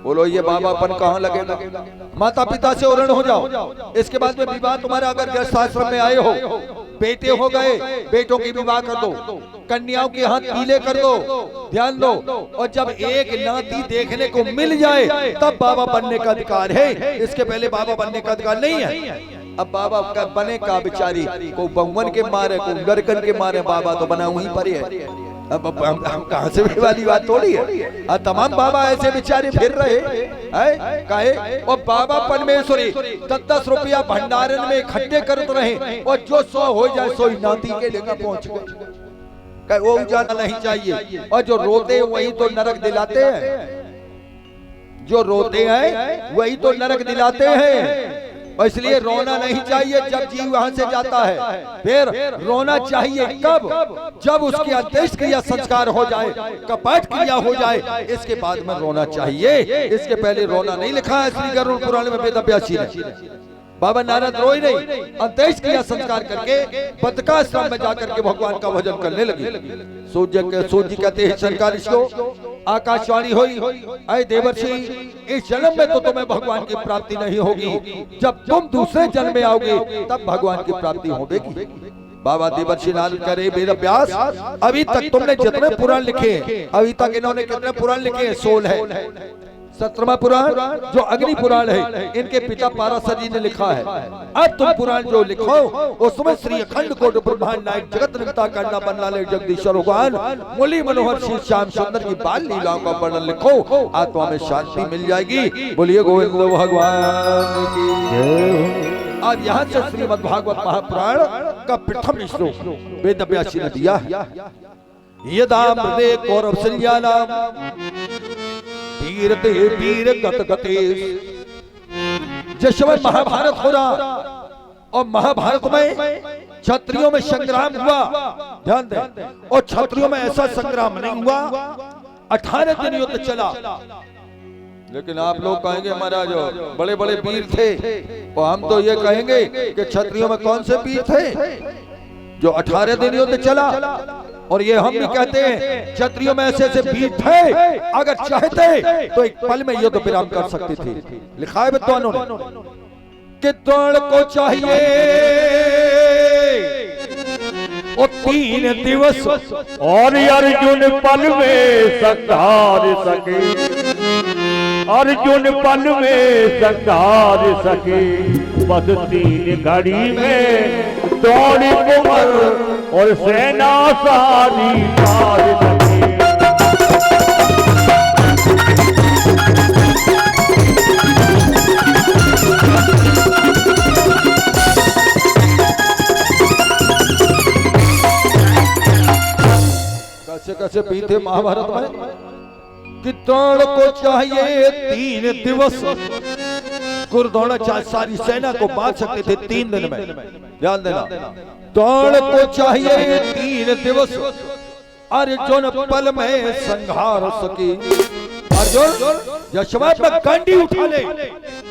बोलो ये बाबापन कहाँ लगेगा। माता पिता से ओरण हो जाओ। इसके बाद में विवाह, तुम्हारा अगर गृहस्थ आश्रम में आए हो, बेटे हो गए, बेटों की विवाह कर दो, कन्याओं के हाथ पीले कर दो, ध्यान दो। और जब एक नाती देखने को मिल जाए तब बाबा बनने का अधिकार है, इसके पहले बाबा बनने का अधिकार नहीं है। अब बाबा का बने का बेचारी को बहुवन के मारे, को गरकन के मारे, बाबा तो बना वहीं पर ही है। अब हम कहां से भी वाली बात थोड़ी है। तमाम बाबा ऐसे बेचारे फिर रहे हैं काहे, और बाबा परमेश्वरी 10-10 रुपया भंडारण में इकट्ठे करते रहे, और जो 100 हो जाए 100 नाती के लेकर पहुंच गए। वो जाना नहीं चाहिए। और जो रोते वही तो नरक दिलाते हैं, जो रोते हैं वही तो नरक दिलाते हैं। और इसलिए रोना नहीं चाहिए जब जीव वहां से जाता है। फिर रोना चाहिए कब, जब उसकी अंत्येष्टि क्रिया संस्कार हो जाए, कपाट क्रिया हो जाए, इसके बाद में रोना चाहिए। इसके पहले रोना नहीं लिखा है श्री गरुड़ पुराण में वेद व्यासी ने। बाबा नारद रोई नहीं, अंत्येष्टि क्रिया संस्कार करके बदकाश्रम में जाकर के भगवान का भजन करने लगे। सूर्य कहते हैं सरकार इसको, आकाशवाणी हुई, अय देवर्षि इस जन्म में तो तुम्हें भगवान की प्राप्ति नहीं होगी, जब तुम दूसरे जन्म में आओगे तब भगवान की प्राप्ति होगी। बाबा देवर्षि नारद करे वेद व्यास, अभी तक तुमने जितने पुराण लिखे, अभी तक इन्होंने कितने पुराण लिखे हैं? 16 है। 17वां पुराण जो अग्नि पुराण है, इनके पिता पाराशर जी ने लिखा है। अब तुम पुराण जो लिखो उसमें श्री अखंड कोट ब्रह्मांड नायक जगत निगता करना बनना ले जगदीश्वर भगवान मुरली मनोहर श्री श्याम सुंदर की बाल लीलाओं का वर्णन लिखो, आत्मा में शांति मिल जाएगी। बोलिए गोविंद भगवान की। आज यहाँ से श्रीमद् भागवत महापुराण का प्रथम श्लोक वेद व्यासी ने दिया है। यदा मृदे कौरवशल्यानाम वीरते वीर गत गते। जिस समय महाभारत हो रहा और महाभारत में क्षत्रियों में संग्राम हुआ, ध्यान दें, और क्षत्रियों में ऐसा संग्राम नहीं हुआ, 18 दिन युद्ध चला। लेकिन आप लोग कहेंगे महाराज बड़े बड़े वीर थे, और हम तो ये कहेंगे कि क्षत्रियों में कौन से वीर थे जो 18 दिन युद्ध चला। और ये हम भी कहते हैं क्षत्रियों में ऐसे ऐसे वीर थे, अगर चाहते तो एक पल में युद्ध विराम कर सकते थे। लिखा है विद्वानों ने कि द्रोण को चाहिए और 3 दिवस और अर्जुन पल में संहार सके, अर्जुन पल में संहार सके, बस 3 घड़ी में द्रोण कुंवर और सेना सारी पार सके। कैसे भी थे महाभारत में कि द्रोण को चाहिए 3 दिवस। द्रोणाचार्य सारी सेना को बांध सकते थे 3 दिन में। ध्यान देना, द्रोण को चाहिए 3 दिवस, अर्जुन पल में संहार सके। अर्जुन यशवंत में कंडी उठा ले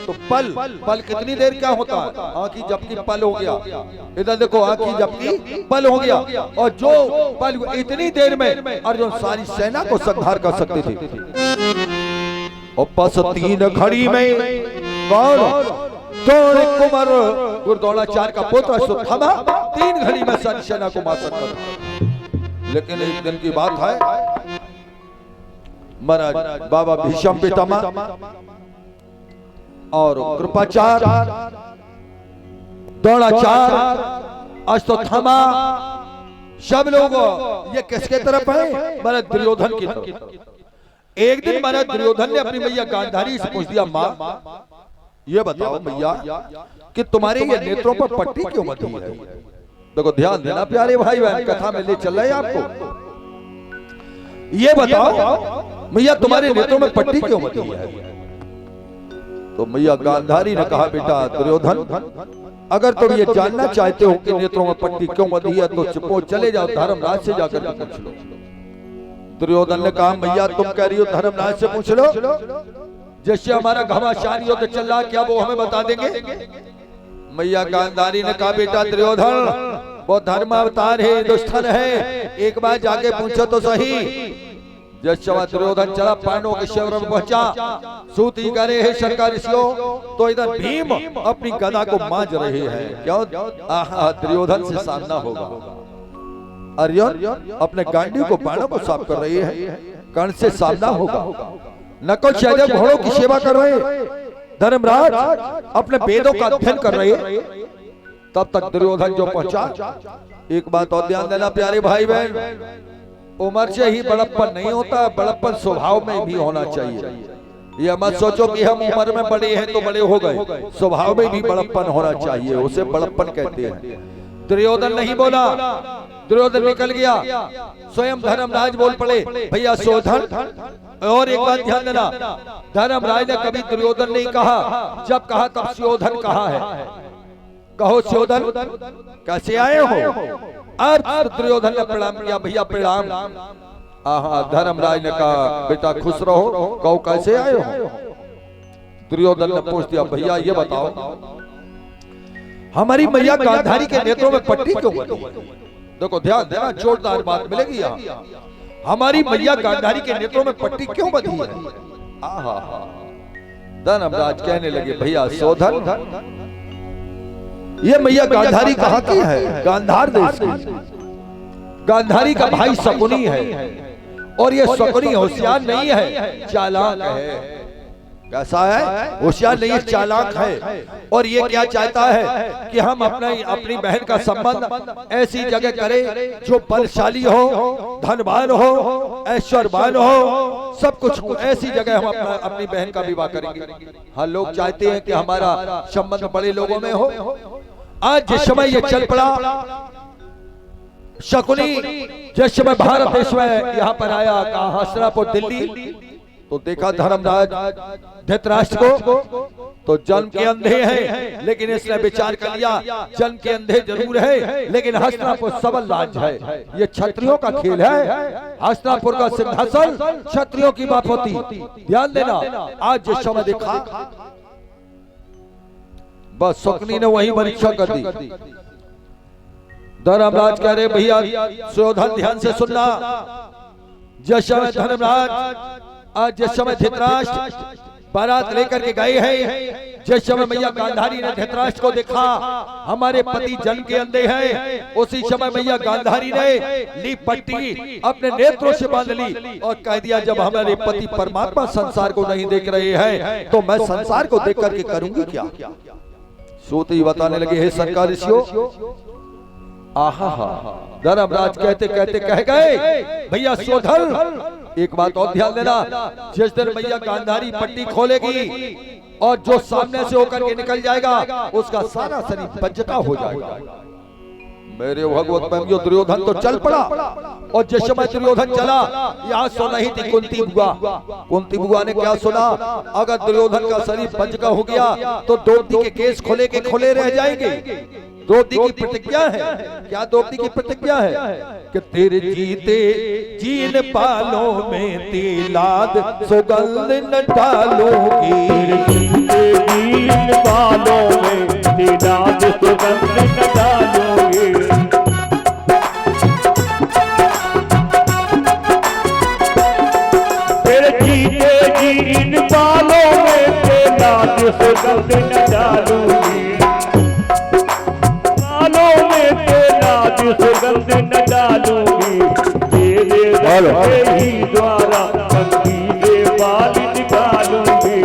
तो पल कितनी देर क्या होता है? आंखी झपकी पल हो गया। इधर देखो, आंखी झपकी पल हो गया। और जो पल इतनी देर में अर्जुन सारी सेना को संहार कर सकते थे। और बस 3 घड़ी में कौन? द्रोण कुमार द्रोणाचार्य का पुत्र अश्वत्थामा 3 घड़ी में सारी सेना को मार सकता था। लेकिन एक दिन की बात है, महाराज बाबा भीष्म पितामह और कृपाचार्य, द्रोणाचार्य, अश्वत्थामा सब लोग ये किसके तरफ है? महाराज दुर्योधन की तरफ। एक दिन महाराज दुर्योधन ने अपनी मैया गांधारी से पूछ दिया, माँ ये बताओ मैया कि तुम्हारे ये नेत्रों पर पट्टी क्यों बंधी है? देखो ध्यान देना प्यारे भाई बहन, कथा में ले चल रहे हैं आपको। ये बताओ मैया तुम्हारे नेत्रों में पट्टी क्यों बंधी है? तो मैया गांधारी ने कहा, बेटा दुर्योधन, अगर तुम ये जानना चाहते हो कि नेत्रों में पट्टी क्यों बंधी है तो चुपो चले जाओ धर्मराज से जाकर पूछ लो। दुर्योधन ने कहा, मैया तुम कह रही हो धर्मराज से पूछ लो, जैसे हमारा घमासान युद्ध चल रहा, क्या वो हमें बता देंगे? मैया गांधारी ने कहा, बेटा दुर्योधन वो धर्मावतार है, दुष्टन है, एक बार जाके पूछो तो सही। जब दुर्योधन चला पांडवों के शिविर में पहुंचा, सूती करे है सरकारियों, तो इधर भीम अपनी गदा को मांझ रहे हैं। क्यों? दुर्योधन से सामना होगा। अर्जुन अपने गांडी को बाणों को साफ कर रहे हैं, कर्ण से सामना होगा। नकुल सहदेव घोड़ों की सेवा कर रहे, धर्मराज अपने वेदों का अध्ययन कर रहे। तब तक दुर्योधन जो पहुंचा, एक बात और ध्यान देना प्यारे भाई बहन, उम्र से ही बड़प्पन नहीं होता, बड़प्पन स्वभाव में भी होना चाहिए। ये मत सोचो कि हम उम्र में बड़े हैं तो बड़े हो गए, स्वभाव में भी बड़प्पन होना चाहिए, उसे बड़प्पन कहते हैं। दुर्योधन नहीं बोला, दुर्योधन निकल गया, स्वयं धर्मराज बोल पड़े, भैया शोधन। और एक बात ध्यान देना, धर्मराज ने कभी दुर्योधन नहीं कहा, जब कहा तब शोधन कहा है। कहो शोधन, कैसे आए हो? अब दुर्योधन ने प्रणाम किया, भैया प्रणाम। धर्मराज ने कहा, बेटा खुश रहो। कहो कैसे आए हो? दुर्योधन ने पूछ दिया, भैया ये बताओ हमारी मैया गांधारी के नेत्रों में पट्टी क्यों बंधी? देखो ध्यान देना, जोरदार बात मिलेगी यहाँ। हमारी मैया गांधारी के नेत्रों में पट्टी क्यों बंधी है? धर्मराज कहने लगे, भैया शोधन, ये मैया गांधारी कहाँ की है? गांधार देश की। गांधारी का भाई शकुनी है, और ये शकुनी होशियार नहीं है, चालाक है। कैसा है? होशियार नहीं है, चालाक है। और ये क्या चाहता है कि हम अपनी बहन का संबंध ऐसी जगह करें जो बलशाली हो, धनवान हो, ऐश्वर्यवान हो, सब कुछ हो, ऐसी जगह हम अपनी बहन का विवाह करेंगे। हाँ, लोग चाहते हैं कि हमारा संबंध बड़े लोगों में हो। आज जिस समय ये चल पड़ा, शकुनी जिस समय भारत देश में यहाँ पर आया, कहा हस्तिनापुर दिल्ली, तो देखा धर्मराज धृतराष्ट्र को, तो जन्म के अंधे हैं, लेकिन इसने विचार कर लिया जन्म के अंधे जरूर है, लेकिन हस्तिनापुर सबल राज्य है, ये क्षत्रियों का खेल है। हस्तिनापुर का सिंहासन क्षत्रियों की बात होती। ध्यान देना, आज जिस समय देखा, बस शकुनी ने वही परीक्षा कर दी। धर्मराज कह रहे, भैया शोधन ध्यान से सुनना, जिस समय धर्मराज आज जिस समय धृतराष्ट्र बारात लेकर के गए हैं, जिस समय मैया गांधारी ने धृतराष्ट्र को देखा, हमारे पति जन्म के अंधे हैं, उसी समय मैया गांधारी ने ली पट्टी अपने नेत्रों से बांध ली और कह दिया, जब हमारे पति परमात्मा संसार को नहीं देख रहे हैं तो मैं संसार को देख करके करूंगी क्या? सूती बताने लगे, हे सरकारियों, धर्मराज कहते कहते कह गए, भैया शोधन, एक बात और ध्यान देना, जिस दिन मैया गांधारी पट्टी खोलेगी और जो सामने से होकर के निकल जाएगा, उसका सारा शरीर बंजता हो जाएगा। मेरे भगवत प्रेमियों, दुर्योधन तो चल पड़ा और जिस समय दुर्योधन चला, यहाँ सुना ही थी कुंती बुआ। कुंती बुआ ने क्या सुना, अगर दुर्योधन का शरीर बच का हो गया तो द्रौपदी के केस खोले के खोले रह जाएंगे। द्रौपदी की प्रतिज्ञा है, क्या द्रौपदी की प्रतिज्ञा है कि तेरे जीते जीन पालों में तिलाद सुगंध न डालूंगी। जीन बालों में तिलाद सुगंध न डालूंगी। फिर जीते जीन बालों में तिलाद सुगंध न डालूंगी। बालों में तिलाद सुगंध न डालूंगी। तेरे रंग ही द्वारा रंगीले बाल निकालूंगी।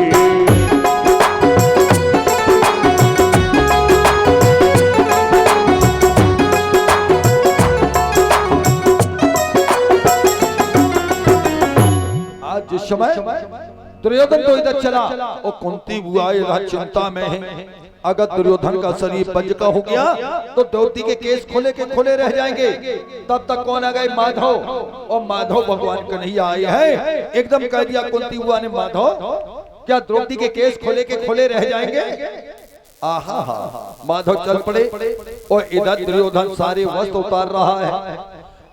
जिस समय दुर्योधन तो इधर चला और कुंती बुआ इधर चिंता में है, अगर दुर्योधन का शरीर बंज का हो गया तो द्रौपदी के केस खोले के खोले रह जाएंगे। तब तक कौन आ गए, माधव। और माधव भगवान कन्हैया आए हैं। एकदम कह दिया कुंती बुआ ने, माधव क्या द्रौपदी के केस खोले के खोले रह जाएंगे? आहा हा, माधव चल पड़े और इधर दुर्योधन सारे वस्त्र उतार रहा है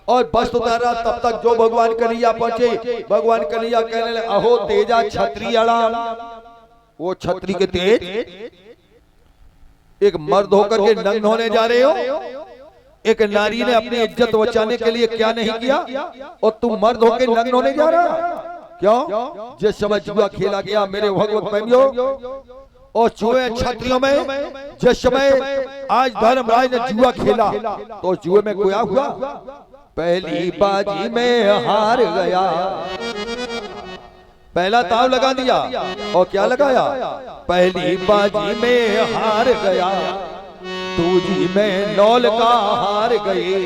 और वस्त्र उतार रहा। तब तक जो भगवान कन्हैया पहुंचे, भगवान कन्हैया कहने लगे, अहो तेजा छत्री अड़ा। वो छत्री के तेज, एक मर्द होकर के नग्न होने जा रहे हो। एक नारी ने अपनी इज्जत बचाने के लिए क्या नहीं किया, और तुम मर्द होकर नग्न होने जा रहा। क्यों? जिस समय जुआ खेला गया मेरे भगवत प्रेमियों, और जुए छत्रियों में जिस समय आज धर्मराज ने जुआ खेला तो जुए में क्या हुआ, पहली बाजी में हार गया। पहला ताव लगा दिया और क्या लगाया, पहली बाजी में हार गया। दूजी में नौल का हार गए,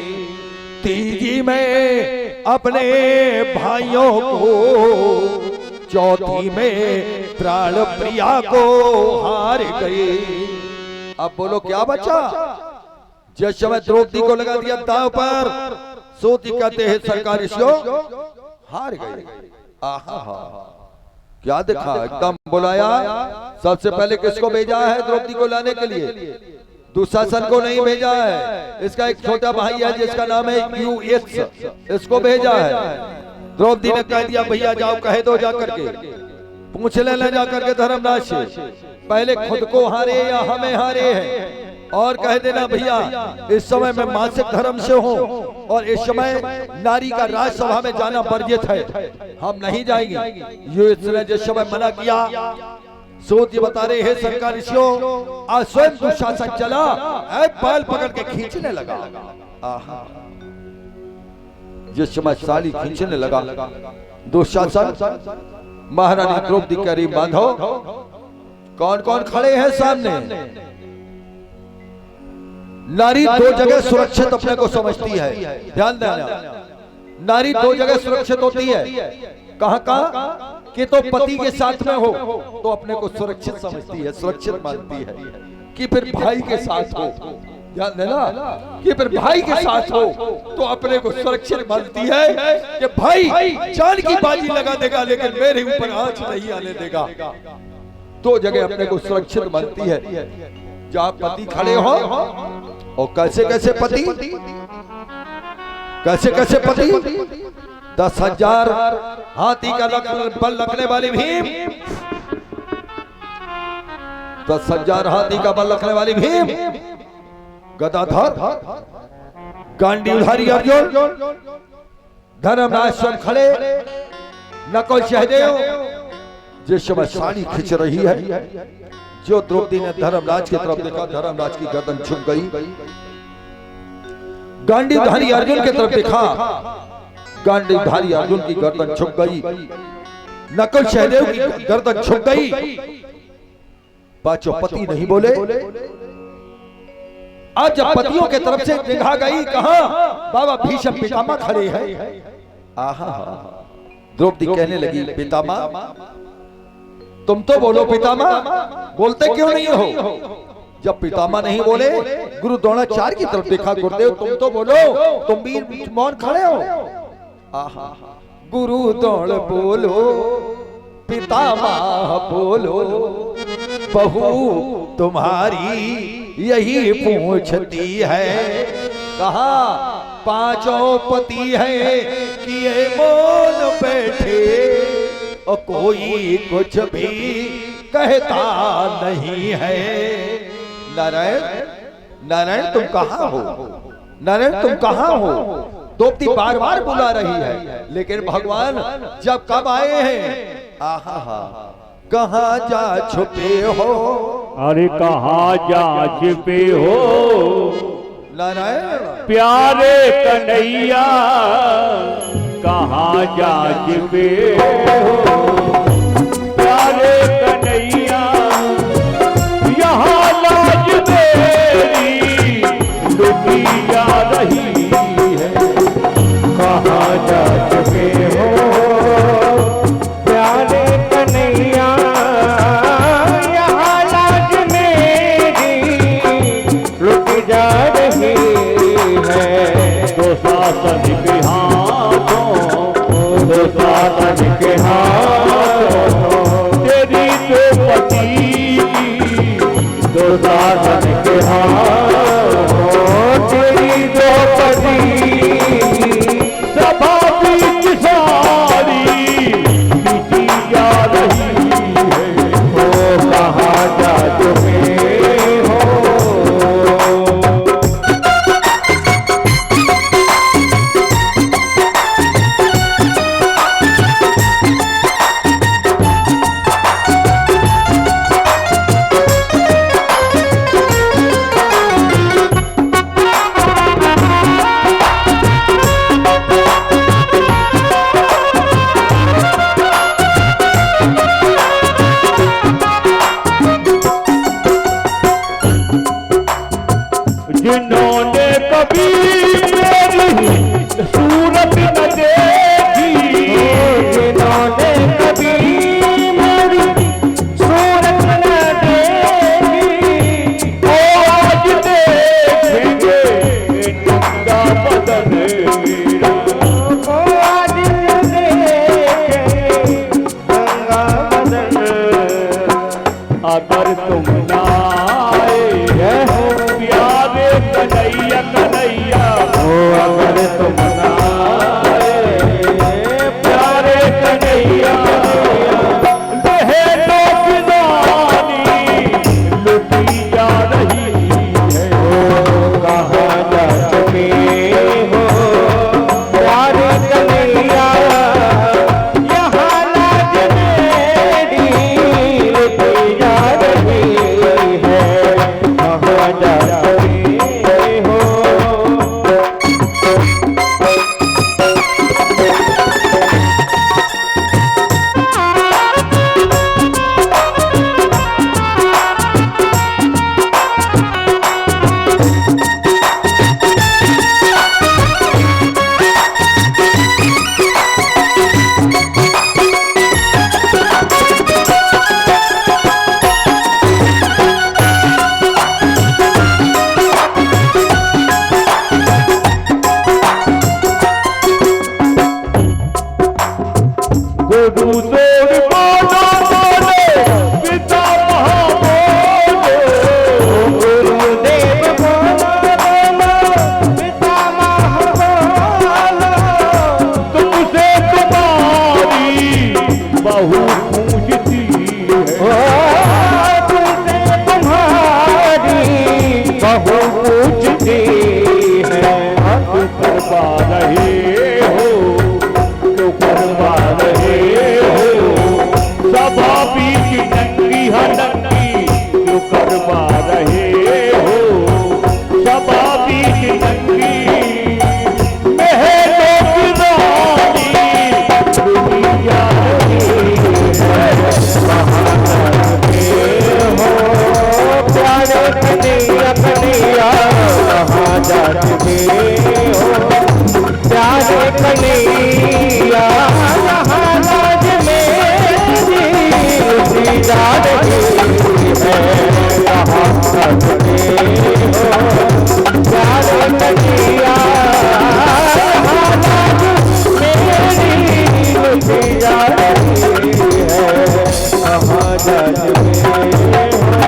तीजी में अपने भाइयों को, चौथी में प्राण प्रिया को हार गए। अब बोलो क्या बचा? जिस समय द्रौपदी को लगा दिया दांव पर, सोती कहते हैं सरकार हार गए। आहा, क्या देखा, एकदम बुलाया। सबसे पहले किसको भेजा है द्रौपदी को लाने के लिए? दुशासन को नहीं भेजा है, इसका एक छोटा भाई है जिसका नाम है यूएस, इसको भेजा है। द्रौपदी ने कह दिया, भैया जाओ, कहे दो जा करके पूछ लेना जा करके धर्मराज से, पहले खुद को हारे या हमें हारे हैं, और कह देना भैया इस समय मैं मासिक धर्म से हूँ और इस समय नारी का राजसभा में जाना वर्जित है, हम नहीं जाएंगे। यूएस ने जिस समय मना किया, सोच बता रहे हैं सरकार ऋषियों, आज स्वयं दुशासन चला, बाल पकड़ के खींचने लगा। आहा, जिस समय साली खींचने लगा दुशासन, महारानी द्रौपदी करी, माधव कौन कौन खड़े हैं सामने? नारी दो जगह सुरक्षित अपने को समझती है, ध्यान देना। नारी दो जगह सुरक्षित होती है, कहां कहां कि तो पति के साथ में हो तो अपने को सुरक्षित समझती है, सुरक्षित मानती है, कि फिर भाई के साथ हो, ध्यान देना, कि फिर भाई के साथ हो तो अपने को सुरक्षित मानती है कि भाई जान की बाजी लगा देगा लेकिन मेरे ऊपर आंच नहीं आने देगा। दो जगह अपने को सुरक्षित मानती है। जहां पति खड़े हो, और कैसे कैसे पति, कैसे कैसे पति, 10,000 हाथी का बल रखने वाली भीम, 10,000 हाथी का बल रखने वाली भीम, गदाधर, गांडीवधारी अर्जुन, धर्मराज स्वयं खड़े, नकुल सहदेव। जिस समय साड़ी खिंच रही है, जो द्रौपदी ने धर्मराज की तरफ देखा, धर्मराज की गर्दन झुक गई। गांडीवधारी अर्जुन की तरफ देखा, गांडीवधारी अर्जुन की गर्दन झुक गई। नकुल सहदेव की गर्दन झुक गई। पांचों पति नहीं बोले। आज जब पतियों के तरफ से निगाह गई, कहा बाबा भीष्म पितामह खड़े हैं। आहा, द्रौपदी कहने लगी, पितामह तुम तो बोलो पितामह, बोलते क्यों नहीं हो? जब पितामह नहीं बोले, गुरु द्रोणाचार्य की तरफ देखा, गुरुदेव तुम तो बोलो, तुम भी मौन खड़े हो। आहा, गुरु द्रोण बोलो, पितामह बोलो, बहू तुम्हारी यही पूछती है, कहा पांचों पति है किए मौन बैठे, और कोई कुछ भी कहता नहीं है। नारायण, नारायण तुम कहाँ हो, नारायण तुम कहाँ हो? द्रौपदी बार बार बुला रही है, लेकिन भगवान जब कब आए हैं, आहा, कहाँ जा छुपे हो? अरे कहाँ जा छुपे हो नारायण? प्यारे कन्हैया कहाँ जा छुपे हो? प्यारे कन्हैया यहाँ लाज मेरी लुटी जा रही है, कहाँ जा छुपे हो? प्यारे कन्हैया यहाँ लाज मेरी लुटी जा रही है। दो शासन के हाथों, दो शासन के हाथ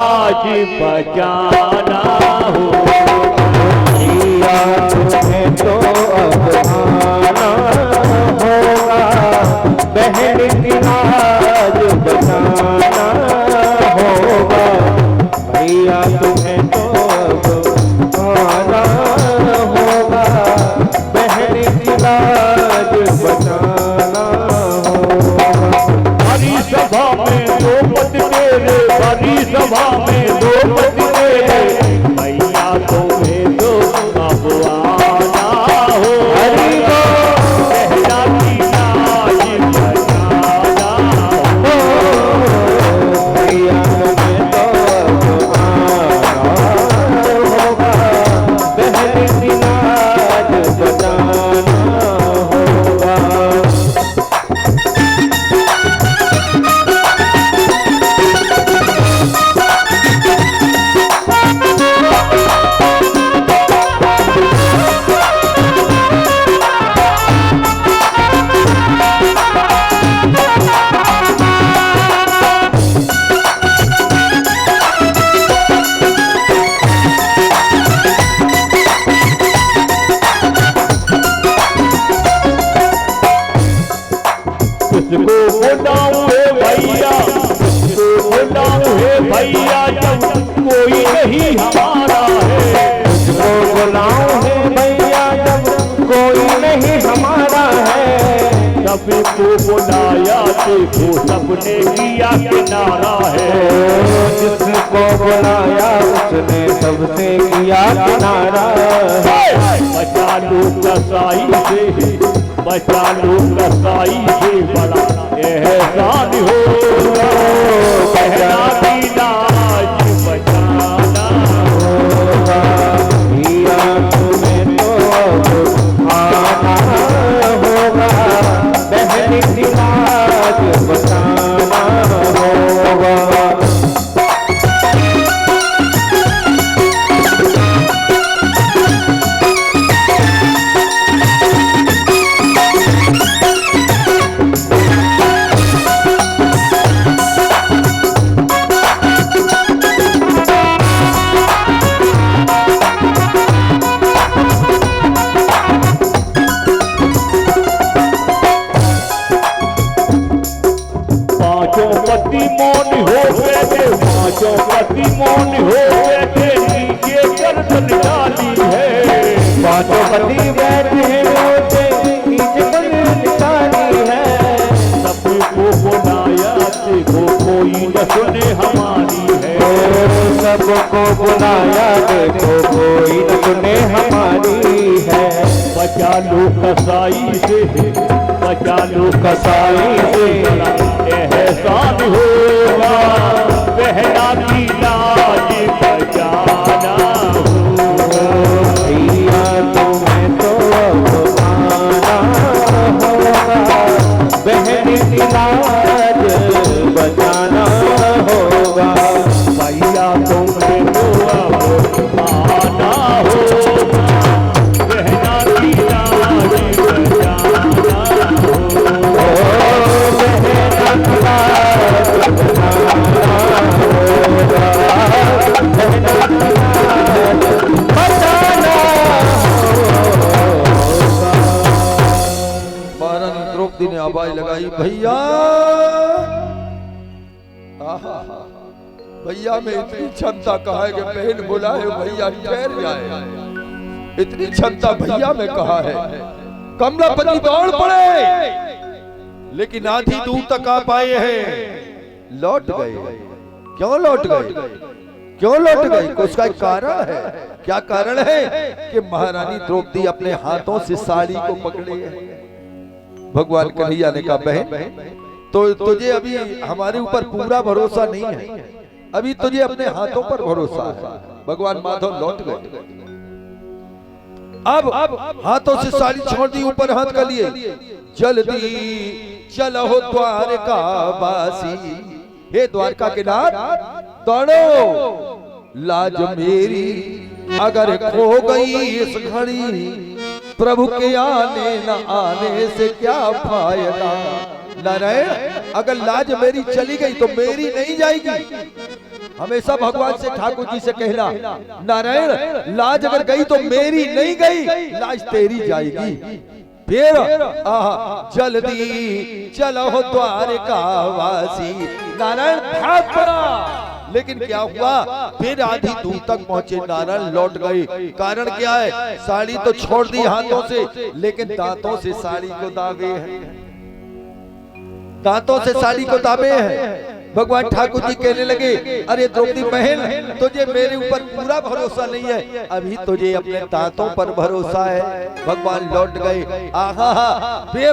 आज बचाना हो भैया तुम्हें तो अब आना होगा, बहन की लाज बचाना होगा, भैया तुम्हें तो अब आना होगा, बहन की लाज बचाना होगा। हरी सभा में दो पद तेरे, हरी सभा में दो पद तेरे, भैया तुम्हें तो अब आना हो, हरी बहना की लाज बचाना हो, भैया तुम्हें तो अब आना होगा, बहन की लाज बचाना होगा। किसको बुलाऊं है भैया, किसको बुलाऊं है भैया, जब कोई नहीं हमारा है, किसको बुलाऊं है भैया, जब कोई नहीं हमारा है, सबको बुलाया देखो सबने किया किनारा है, जिसको बुलाया उसने सबसे किया किनारा है। बचा लो कसाई से, बचा लो कसाई से बड़ा एहसान होगा, बहना की लाज बचाना होगा, भैया तुम्हें तो अब आना होगा, बहन की लाज बचाना होगा। पांचों पति मौन हो गए थे, पांचों पति मौन हो गए थे, नीचे गर्दन डाली है, पांचों पति बैठे रोते नीचे गर्दन डाली है, सबको बुलाया देखो कोई न सुने हमारी है, सबको बुलाया देखो कोई न सुने हमारी है। बचा लो कसाई से, बचा लो कसाई से एहसान होगा, बहना की लाज बचाना होगा, भैया तुम्हें तो अब आना होगा, बहन की लाज बचाना होगा, भैया तुम्हें तो अब आना होगा, बहना की लाज बचाना होगा, बहना की लाज बचाना होगा, बहना की लाज बचाना होगा। महारानी द्रौपदी ने आवाज लगाई, भैया भैया में इतनी क्षमता कहा है कि बहन बुलाए भैया ठहर जाए, इतनी क्षमता भैया में कहा है। कमलापति दौड़ पड़े लेकिन आधी दूर तक आ पाए हैं, लौट गए। क्यों लौट गए? क्यों लौट गए? उसका एक कारण है। क्या कारण है? कि महारानी द्रौपदी अपने हाथों से साड़ी को पकड़े है। भगवान कन्हैया ने कहा, बहन तो तुझे अभी हमारे ऊपर पूरा भरोसा नहीं है, अभी तुझे अपने हाथों पर भरोसा है। भगवान माधव लौट गए। अब हाथों से साड़ी छोड़ दी, ऊपर हाथ कर लिए। जल्दी चलो द्वारका वासी, हे द्वारका के नाथ दौड़ो, लाज मेरी अगर खो गई इस घड़ी, प्रभु के आने न आने से क्या फायदा। नारायण अगर लाज मेरी चली गई तो मेरी नहीं जाएगी। हमेशा भगवान से ठाकुर जी से कहना, नारायण लाज अगर गई तो मेरी नहीं गई, लाज तेरी जाएगी। फिर जल्दी चलो द्वारका वासी, नारायण भाग पड़ा। लेकिन क्या हुआ, फिर आधी दूर तक पहुंचे, नारायण लौट गए। कारण क्या है, साड़ी तो छोड़ दी हाथों से, लेकिन दांतों से साड़ी को दावे हैं, दांतों से साड़ी को दावे हैं। भगवान ठाकुर जी कहने लगे, अरे द्रौपदी बहन, तुझे मेरे ऊपर पूरा भरोसा नहीं है, अभी तुझे अपने दांतों पर भरोसा है। भगवान लौट गए। आहा, फिर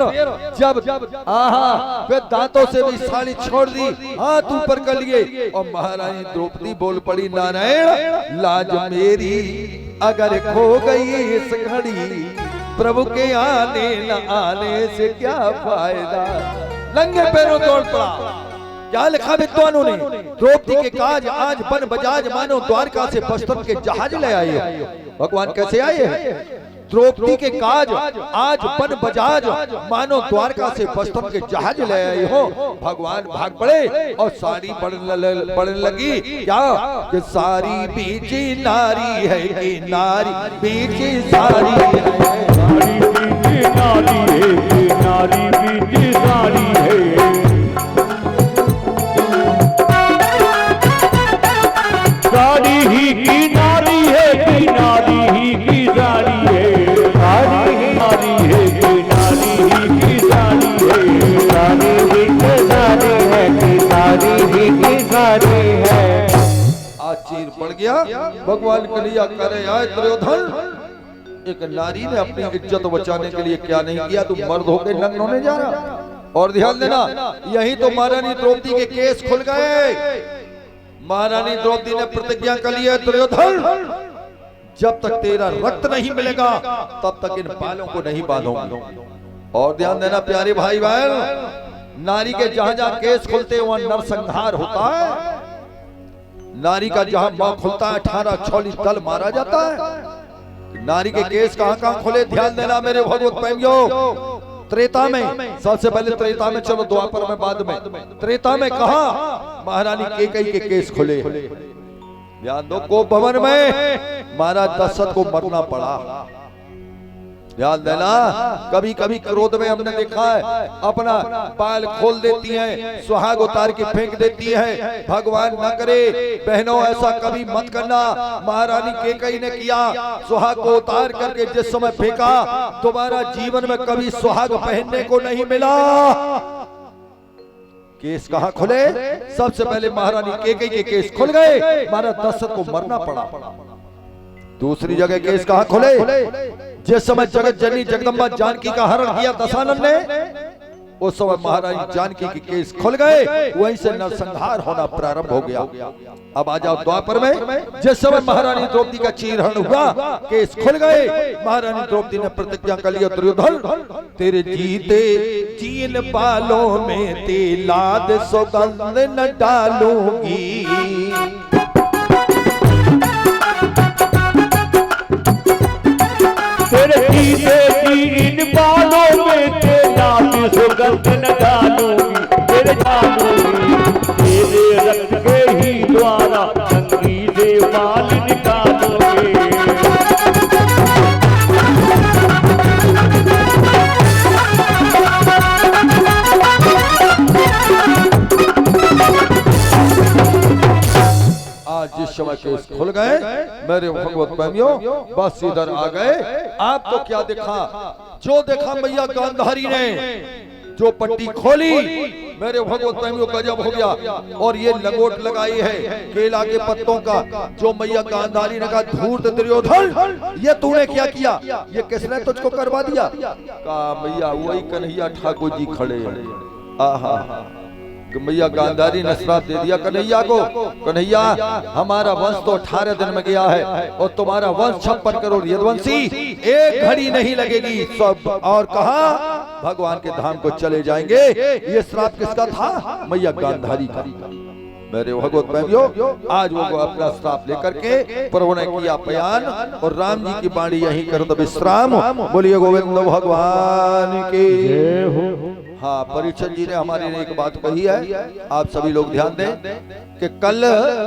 जब आहा फिर दांतों से भी साड़ी छोड़ दी, हाथ ऊपर कर लिए, और महारानी द्रौपदी बोल पड़ी, नारायण लाज मेरी अगर खो गई इस घड़ी, प्रभु के आने न आने से क्या फायदा। नंगे पैरों दौड़ पड़ा। क्या लिखा विद्वानों ने, द्रौपदी के काज आज बन बजाज, मानो द्वारका से बस्तर के जहाज ले आए हो। भगवान कैसे आए हैं, द्रौपदी के काज आज बन बजाज, मानो द्वारका से बस्तर के जहाज ले आए हो। भगवान भाग पड़े और साड़ी पड़ने लगी। क्या कि सारी बीची नारी है, कि नारी बीची साड़ी है, साड़ी बीची नारी है, कि नारी बीची साड़ी है। साड़ी ही की नारी है, कि नारी ही की साड़ी है। साड़ी ही नारी है, कि नारी ही की साड़ी है। साड़ी ही की साड़ी है, कि साड़ी ही की साड़ी है। आज चीर पड़ गया। भगवान कन्हैया करे आए दुर्योधन, एक नारी ने अपनी इज्जत बचाने के लिए क्या नहीं किया, तुम मर्द होकर नग्न होने जा रहा। और ध्यान देना, यही तो महारानी द्रौपदी के केस खुल गए। महारानी द्रौपदी ने प्रतिज्ञा कर ली है, दुर्योधन जब तक तेरा रक्त नहीं मिलेगा तब तक इन बालों को नहीं बांधूंगा। और ध्यान देना प्यारे भाई बहन, नारी के जहां जहां केस खुलते हैं वहां नरसंहार होता है। नारी का जहां मुंह खुलता है 18 छोली दल मारा जाता है। नारी के केस कहां कहां खुले, ध्यान देना मेरे भगवत प्रेमियों। त्रेता में, सबसे पहले त्रेता में, चलो द्वापर में बाद में। त्रेता में कहा महारानी कैकेयी के केस खुले। ध्यान दो, को भवन में महाराज दशरथ को मरना पड़ा। ध्यान देना, कभी कभी क्रोध में हमने देखा है अपना पाल खोल देती हैं, सुहाग उतार के फेंक देती हैं। भगवान न करे बहनों ऐसा कभी मत करना। महारानी कैकेयी ने किया, सुहाग को उतार करके जिस समय फेंका, दोबारा जीवन में कभी सुहाग पहनने को नहीं मिला। केस कहां खुले, सबसे पहले महारानी कैकेयी के केस खुल गए, महाराज दशरथ को मरना पड़ा। दूसरी जगह केस कहां खुले, जिस समय जगत जननी जगदम्बा जानकी का हरण किया दशानन ने, उस समय महारानी जानकी के केस खुल गए, वहीं से नरसंहार होना प्रारंभ हो गया। अब आ जाओ द्वापर में, जिस समय महारानी द्रौपदी का चीरहरण हुआ, केस खुल गए। महारानी द्रौपदी ने प्रतिज्ञा कर लिया, दुर्योधन तेरे जीते चीन बालों में तेलाद सौगंध न डालूंगी। तेरे जीते की इन बालों में तेलाद सुगंध न डालूंगी। तेरे डालूंगी, तेरे रक्त के ही द्वारा संगी से बाल निकालूंगी। आज जिस समय केस खुल गए मेरे भगवत प्रेमियों, बस इधर आ गए। आप तो क्या देखा, जो देखा मैया गांधारी ने जो पट्टी खोली, मेरे भगवत प्रेमियों गजब हो गया। और ये लंगोट लगाई है केला के पत्तों का, जो मैया गांधारी ने कहा, धूर्त दुर्योधन ये तूने क्या किया, ये किसने तुझको करवा दिया। कहा मैया वही कन्हैया ठाकुर जी खड़े हैं। आहा, मैया गांधारी ने श्राप दे दिया कन्हैया को, कन्हैया हमारा वंश तो 18 दिन में गया है और तुम्हारा वंश 56 करोड़ यदुवंशी, एक घड़ी नहीं लगेगी सब। और कहा भगवान के धाम को चले जाएंगे। ये श्राप किसका था, मैया गांधारी का। मेरे भगवत प्रेमियों, आज वो अपना श्राप लेकर के प्रभु ने किया बयान और राम जी की बाणी यहीं कर दो विश्राम। बोलिए गोविंद भगवान की। जय हो। हाँ, परीक्षित जी ने हमारे लिए एक बात कही है, आप सभी लोग ध्यान दें कि कल